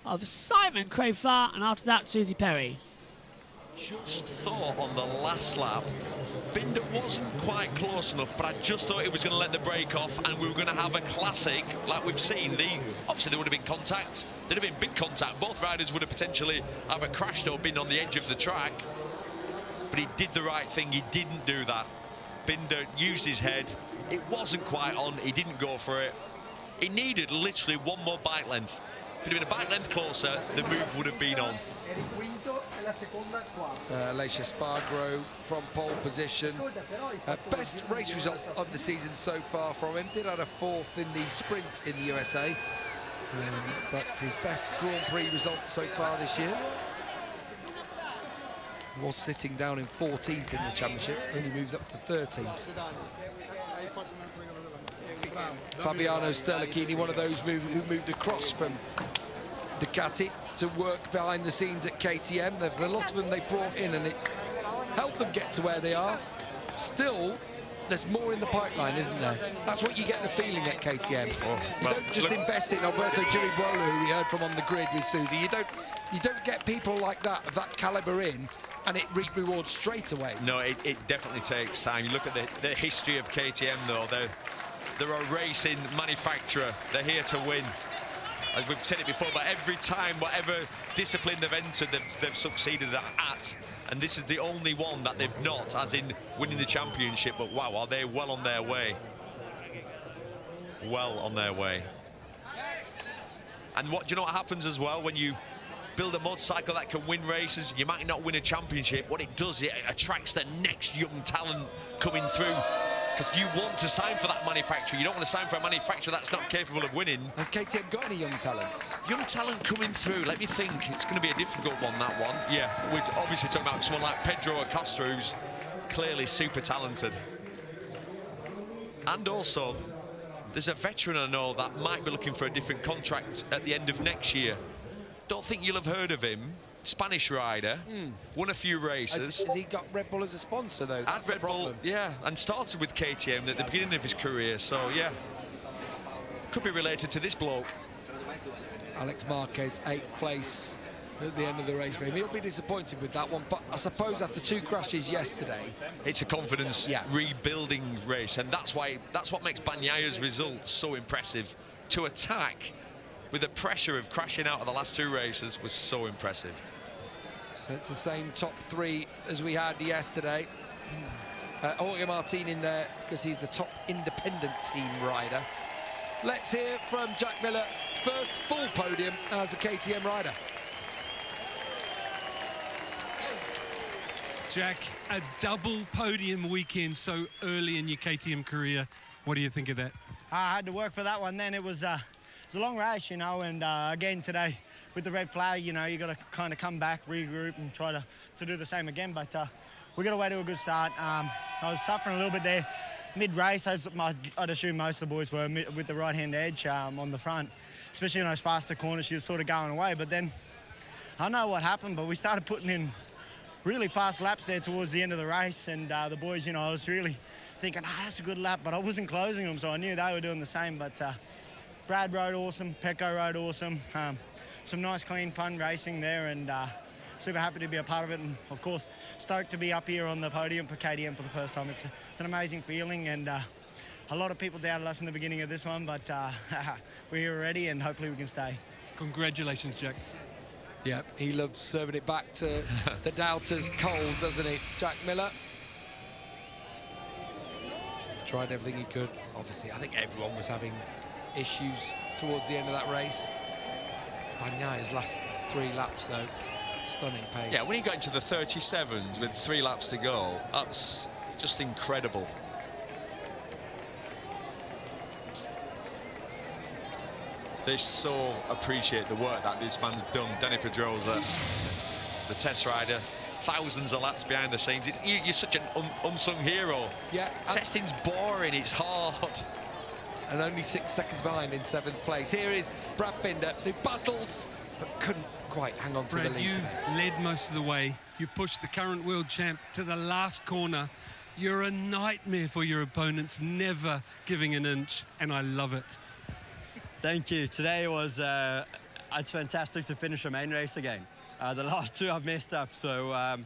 of Simon Crafar, and after that, Susie Perry. Just thought on the last lap, Binder wasn't quite close enough, but I just thought he was going to let the brake off and we were going to have a classic like we've seen. Obviously there would have been contact, there'd have been big contact. Both riders would have potentially either crashed or been on the edge of the track, but he did the right thing. He didn't do that. Binder used his head. It wasn't quite on. He didn't go for it. He needed literally one more bike length. If it had been a bike length closer, the move would have been on. Aleix Espargaro from pole position. Best race result of the season so far from him. Did have a 4th in the sprint in the USA, but his best Grand Prix result so far this year. Was sitting down in 14th in the championship, only moves up to 13th. Fabiano Sterlachini, one of those who moved across from Ducati to work behind the scenes at KTM. There's a lot of them they brought in, and it's helped them get to where they are. Still, there's more in the pipeline, isn't there? That's what you get the feeling at KTM. You don't just invest in Alberto Giribola, who we heard from on the grid with Susie. You don't get people like that, of that caliber in, and it rewards straight away. No, it definitely takes time. You look at the history of KTM, though. They're a racing manufacturer. They're here to win. As we've said it before, but every time, whatever discipline they've entered, they've succeeded at. And this is the only one that they've not, as in winning the championship. But wow, are they well on their way? Well on their way. And do you know what happens as well when you build a motorcycle that can win races? You might not win a championship. What it does, it attracts the next young talent coming through. Because you want to sign for that manufacturer. You don't want to sign for a manufacturer that's not capable of winning. Have KTM got any young talents? Young talent coming through. Let me think. It's going to be a difficult one, that one. Yeah, we're obviously talking about someone like Pedro Acosta, who's clearly super talented. And also, there's a veteran I know that might be looking for a different contract at the end of next year. Don't think you'll have heard of him. Spanish rider, won a few races. Has he got Red Bull as a sponsor, though? That's Red Bull, yeah, and started with KTM at the beginning of his career, so yeah. Could be related to this bloke. Alex Marquez, 8th place at the end of the race for him. He'll be disappointed with that one, but I suppose after 2 crashes yesterday... It's a confidence rebuilding race, and that's what makes Bagnaia's results so impressive. To attack with the pressure of crashing out of the last 2 races was so impressive. So it's the same top 3 as we had yesterday. Jorge Martin in there because he's the top independent team rider. Let's hear from Jack Miller, first full podium as a KTM rider. Jack, a double podium weekend so early in your KTM career. What do you think of that? I had to work for that one then. It was it's a long race, you know, and again today with the red flag, you know, you got to kind of come back, regroup, and try to do the same again. But we got away to a good start. I was suffering a little bit there mid-race, as I'd assume most of the boys were, with the right-hand edge on the front, especially in those faster corners. She was sort of going away, but then I don't know what happened, but we started putting in really fast laps there towards the end of the race, and the boys, you know, I was really thinking, that's a good lap, but I wasn't closing them, so I knew they were doing the same. But Brad rode awesome, Pecco rode awesome, some nice, clean, fun racing there, and super happy to be a part of it, and of course, stoked to be up here on the podium for KTM for the first time. It's an amazing feeling, and a lot of people doubted us in the beginning of this one, but we're here already, and hopefully we can stay. Congratulations, Jack. Yeah, he loves serving it back to the doubters cold, doesn't he? Jack Miller tried everything he could. Obviously, I think everyone was having issues towards the end of that race. Bagnaya's last 3 laps, though, stunning pace. Yeah, when he got into the 37s with 3 laps to go, that's just incredible. They so appreciate the work that this man's done. Danny Pedrosa, the test rider, thousands of laps behind the scenes. You're such an unsung hero. Yeah. Testing's boring, it's hard. And only 6 seconds behind in 7th place. Here is Brad Binder, who battled, but couldn't quite hang on to Brad, the lead you today. led most of the way. You pushed the current world champ to the last corner. You're a nightmare for your opponents, never giving an inch, and I love it. Thank you. Today was it's fantastic to finish a main race again. The last 2 I've messed up, so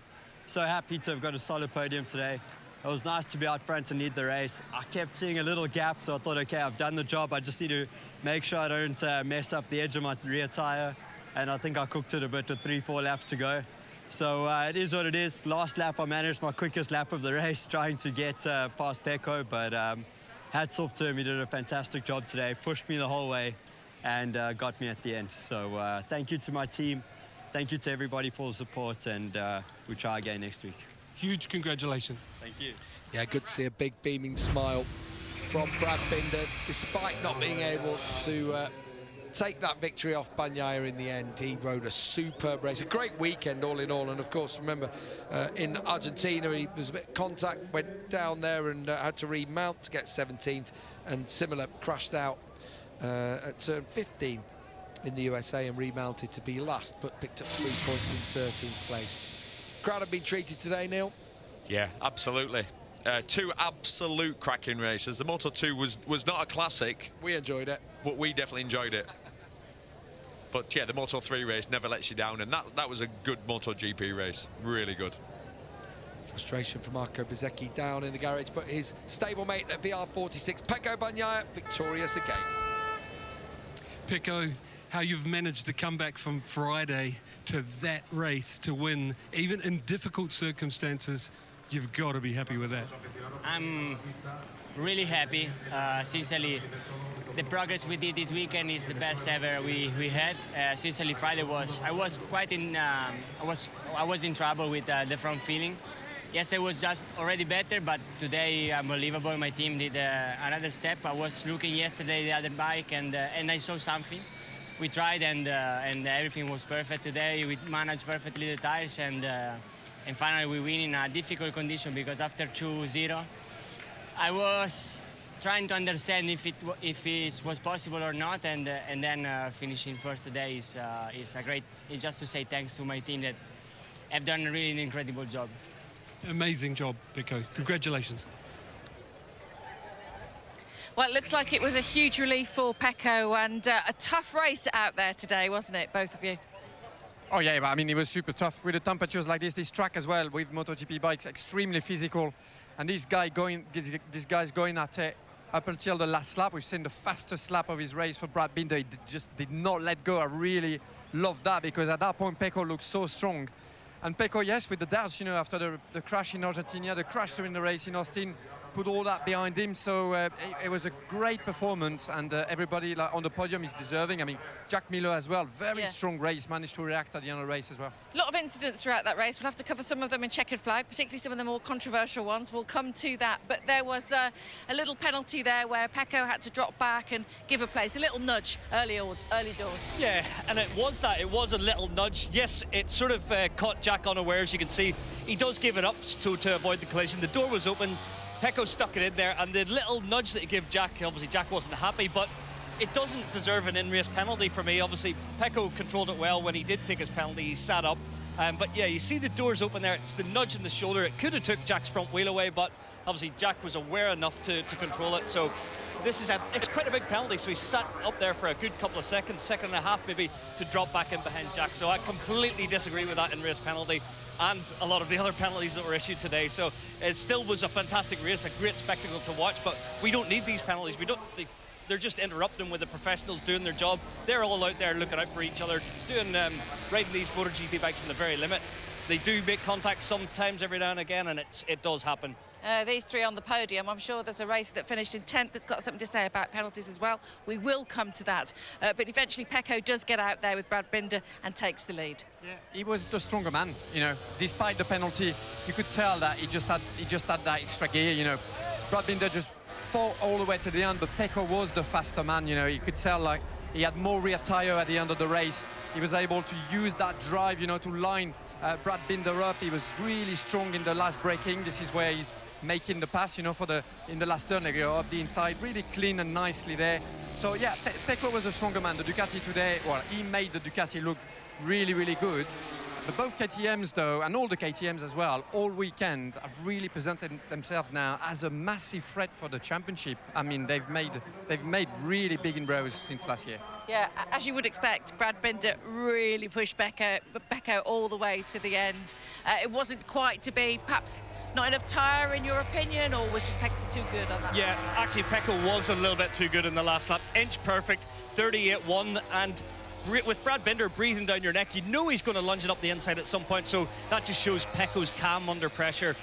so happy to have got a solid podium today. It was nice to be out front and lead the race. I kept seeing a little gap, so I thought, okay, I've done the job. I just need to make sure I don't mess up the edge of my rear tyre, and I think I cooked it a bit with 3-4 laps to go. So it is what it is. Last lap, I managed my quickest lap of the race, trying to get past Pecco, but hats off to him. He did a fantastic job today, pushed me the whole way, and got me at the end. So thank you to my team. Thank you to everybody for the support, and we'll try again next week. Huge congratulations. Thank you. Yeah, good to see a big beaming smile from Brad Binder, despite not being able to take that victory off Bagnaia in the end. He rode a superb race, a great weekend all in all, and of course, remember, in Argentina, he was a bit of contact, went down there and had to remount to get 17th, and similar, crashed out at turn 15 in the USA and remounted to be last, but picked up 3 points in 13th place. Crowd have been treated today, Neil? Yeah, absolutely. 2 absolute cracking races. The Moto2 was not a classic. We enjoyed it. But we definitely enjoyed it. But yeah, the Moto3 race never lets you down, and that was a good MotoGP race. Really good. Frustration for Marco Bezzecchi down in the garage, but his stablemate at VR46, Pecco Bagnaia, victorious again. Pecco, how you've managed to come back from Friday to that race to win, even in difficult circumstances, you've got to be happy with that. I'm really happy. Sincerely, the progress we did this weekend is the best ever we had. Sincerely, Friday I was quite in I was in trouble with the front feeling. Yes, it was just already better, but today unbelievable. My team did another step. I was looking yesterday the other bike, and I saw something. We tried, and everything was perfect today. We managed perfectly the tires, and finally we win in a difficult condition, because after 2-0, I was trying to understand if it was possible or not, and then finishing first today is a great. It's just to say thanks to my team that have done really an incredible job. Amazing job, Pecco. Congratulations. Well, it looks like it was a huge relief for Pecco, and a tough race out there today, wasn't it, both of you? Oh yeah, but I mean, it was super tough with the temperatures like this track as well with MotoGP bikes, extremely physical, and these guys going at it up until the last lap. We've seen the fastest lap of his race for Brad Binder. He just did not let go. I really loved that, because at that point Pecco looked so strong. And Pecco, yes, with the doubts, you know, after the crash in Argentina, the crash during the race in Austin, put all that behind him. So it was a great performance, and everybody on the podium is deserving. I mean, Jack Miller as well, very strong race, managed to react at the end of the race as well. A lot of incidents throughout that race. We'll have to cover some of them in checkered flag, particularly some of the more controversial ones. We'll come to that. But there was a little penalty there where Pecco had to drop back and give a place, a little nudge early doors. Yeah, and it was a little nudge. Yes, it sort of caught Jack unawares. You can see he does give it up to avoid the collision. The door was open. Pecco stuck it in there, and the little nudge that he gave Jack, obviously Jack wasn't happy, but it doesn't deserve an in-race penalty for me. Obviously, Pecco controlled it well when he did take his penalty. He sat up. But yeah, you see the doors open there. It's the nudge in the shoulder. It could have took Jack's front wheel away, but obviously Jack was aware enough to control it. So it's quite a big penalty. So he sat up there for a good couple of seconds, second and a half maybe, to drop back in behind Jack. So I completely disagree with that in-race penalty and a lot of the other penalties that were issued today. So it still was a fantastic race, a great spectacle to watch, but we don't need these penalties. They're just interrupting with the professionals doing their job. They're all out there looking out for each other, riding these MotoGP bikes in the very limit. They do make contact sometimes every now and again, and it does happen. These three on the podium, I'm sure there's a race that finished in 10th that's got something to say about penalties as well. We will come to that. But eventually Pecco does get out there with Brad Binder and takes the lead. Yeah, he was the stronger man, you know. Despite the penalty, you could tell that he just had that extra gear, you know. Brad Binder just fought all the way to the end, but Pecco was the faster man, you know. You could tell like he had more rear tire at the end of the race. He was able to use that drive, you know, to line Brad Binder up. He was really strong in the last braking. This is where he's making the pass, you know, in the last turn, they go up the inside, really clean and nicely there. So yeah, Pecco was a stronger man. The Ducati today, well, he made the Ducati look really, really good. But both KTMs though, and all the KTMs as well, all weekend have really presented themselves now as a massive threat for the championship. I mean, they've made really big inroads since last year. Yeah, as you would expect, Brad Binder really pushed Pecco all the way to the end. It wasn't quite to be, perhaps not enough tyre in your opinion, or was just Pecco too good on that? Yeah, actually Pecco was a little bit too good in the last lap. Inch perfect, 38.1, and with Brad Binder breathing down your neck, you know he's going to lunge it up the inside at some point, so that just shows Pecco's calm under pressure.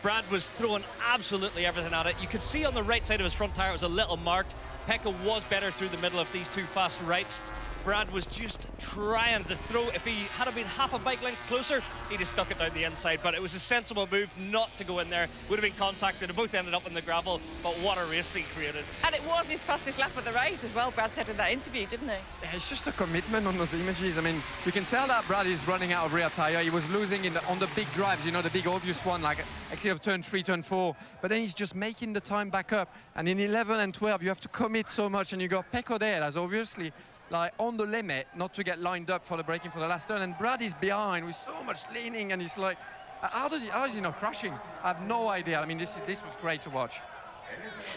Brad was throwing absolutely everything at it. You could see on the right side of his front tyre it was a little marked. Pecco was better through the middle of these two fast rights. Brad was just trying to throw. If he had been half a bike length closer, he'd have stuck it down the inside. But it was a sensible move not to go in there. Would have been contacted. They both ended up in the gravel. But what a race he created. And it was his fastest lap of the race as well, Brad said in that interview, didn't he? Yeah, it's just a commitment on those images. I mean, you can tell that Brad is running out of rear tyre. He was losing on the big drives, you know, the big obvious one, like exit of turn 3, turn 4. But then he's just making the time back up. And in 11 and 12, you have to commit so much. And you got Pecco there, that's obviously like on the limit, not to get lined up for the braking for the last turn, and Brad is behind with so much leaning, and he's like, how is he not crashing? I have no idea. I mean, this was great to watch.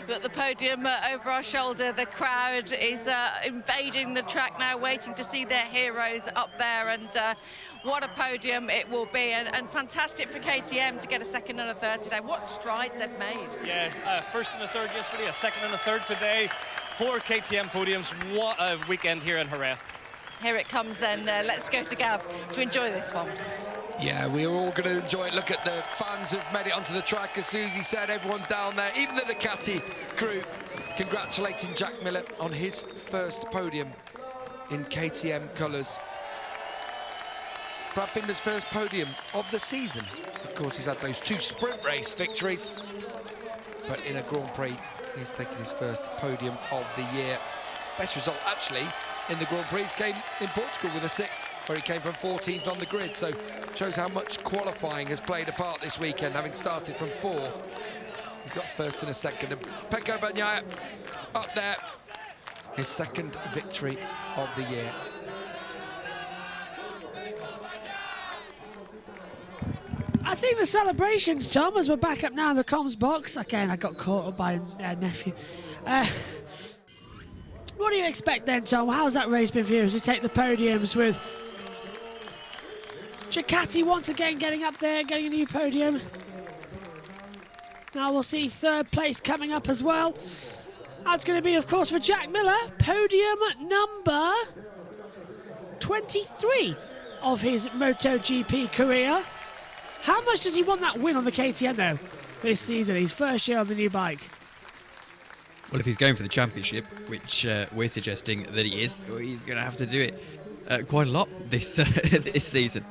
We've got the podium over our shoulder. The crowd is invading the track now, waiting to see their heroes up there, and what a podium it will be, and fantastic for KTM to get a second and a third today. What strides they've made. Yeah, first and a third yesterday, a second and a third today. 4 KTM podiums. What a weekend here in Jerez. Here it comes then. Let's go to Gav to enjoy this one. Yeah, we're all going to enjoy it. Look at the fans who've made it onto the track. As Susie said, everyone down there, even the Ducati crew, congratulating Jack Miller on his first podium in KTM colours. Brad Binder's first podium of the season. Of course, he's had those 2 sprint race victories, but in a Grand Prix, he's taken his first podium of the year. Best result, actually, in the Grand Prix came in Portugal with a 6th, where he came from 14th on the grid. So shows how much qualifying has played a part this weekend, having started from 4th. He's got first and a second. And Pecco Bagnaia up there, his second victory of the year. I think the celebrations, Tom, as we're back up now in the comms box. Again, I got caught up by a nephew. What do you expect then, Tom? How's that race been for you as we take the podiums with Ducati once again getting up there, getting a new podium? Now we'll see 3rd place coming up as well. That's going to be, of course, for Jack Miller, podium number 23 of his MotoGP career. How much does he want that win on the KTM, though? this season, his first year on the new bike. Well, if he's going for the championship, which we're suggesting that he is, he's going to have to do it quite a lot this this season.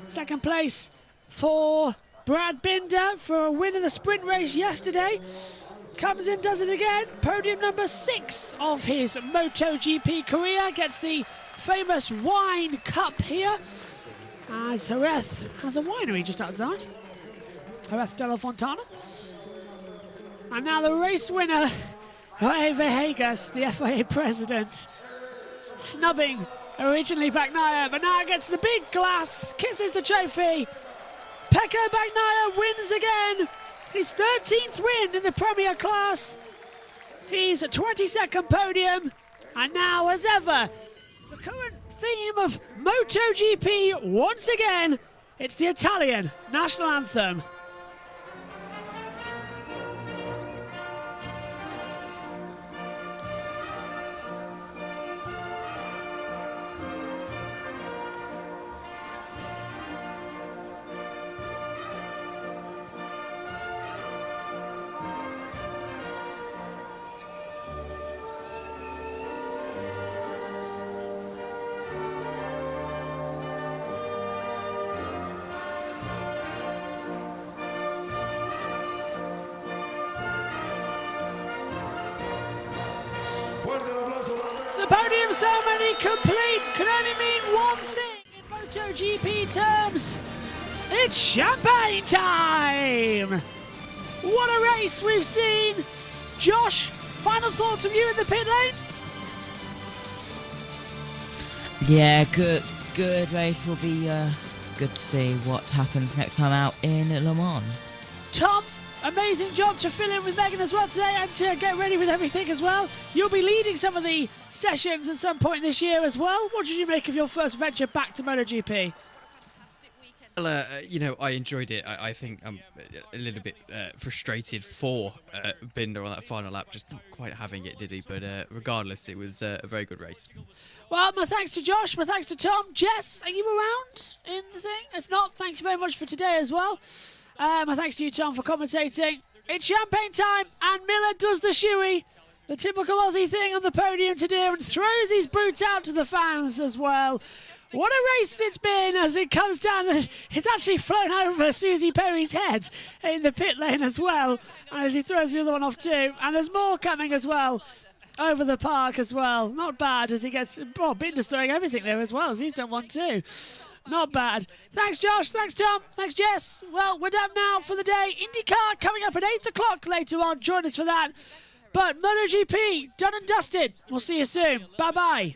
Second place for Brad Binder for a win in the sprint race yesterday. Comes in, does it again. Podium number 6 of his MotoGP career. Gets the famous wine cup here, as Jerez has a winery just outside. Jerez de la Fontana. And now the race winner, Jorge Vegas, the FIA president, snubbing originally Bagnaia, but now gets the big glass, kisses the trophy. Pecco Bagnaia wins again. His 13th win in the Premier class. He's a 22nd podium. And now, as ever, the current theme of MotoGP once again, it's the Italian national anthem. The podium ceremony complete can only mean one thing in MotoGP terms. It's champagne time! What a race we've seen! Josh, final thoughts of you in the pit lane? Yeah, good race. Will be good to see what happens next time out in Le Mans. Tom, amazing job to fill in with Megan as well today and to get ready with everything as well. You'll be leading some of the sessions at some point this year as well. What did you make of your first venture back to MotoGP? Well, you know, I enjoyed it. I think I'm a little bit frustrated for Binder on that final lap, just not quite having it, did he? But regardless, it was a very good race. Well, my thanks to Josh, my thanks to Tom. Jess, are you around in the thing? If not, thanks very much for today as well. My thanks to you, Tom, for commentating. It's champagne time, and Miller does the shoey, the typical Aussie thing on the podium to do, and throws his boot out to the fans as well. What a race it's been as it comes down. It's actually flown over Susie Perry's head in the pit lane as well, and as he throws the other one off too. And there's more coming as well over the park as well. Not bad as he gets... Oh, Binder's throwing everything there as well, as he's done one too. Not bad. Thanks, Josh. Thanks, Tom. Thanks, Jess. Well, we're done now for the day. IndyCar coming up at 8 o'clock later on. Join us for that. But MotoGP, done and dusted. We'll see you soon. Bye-bye.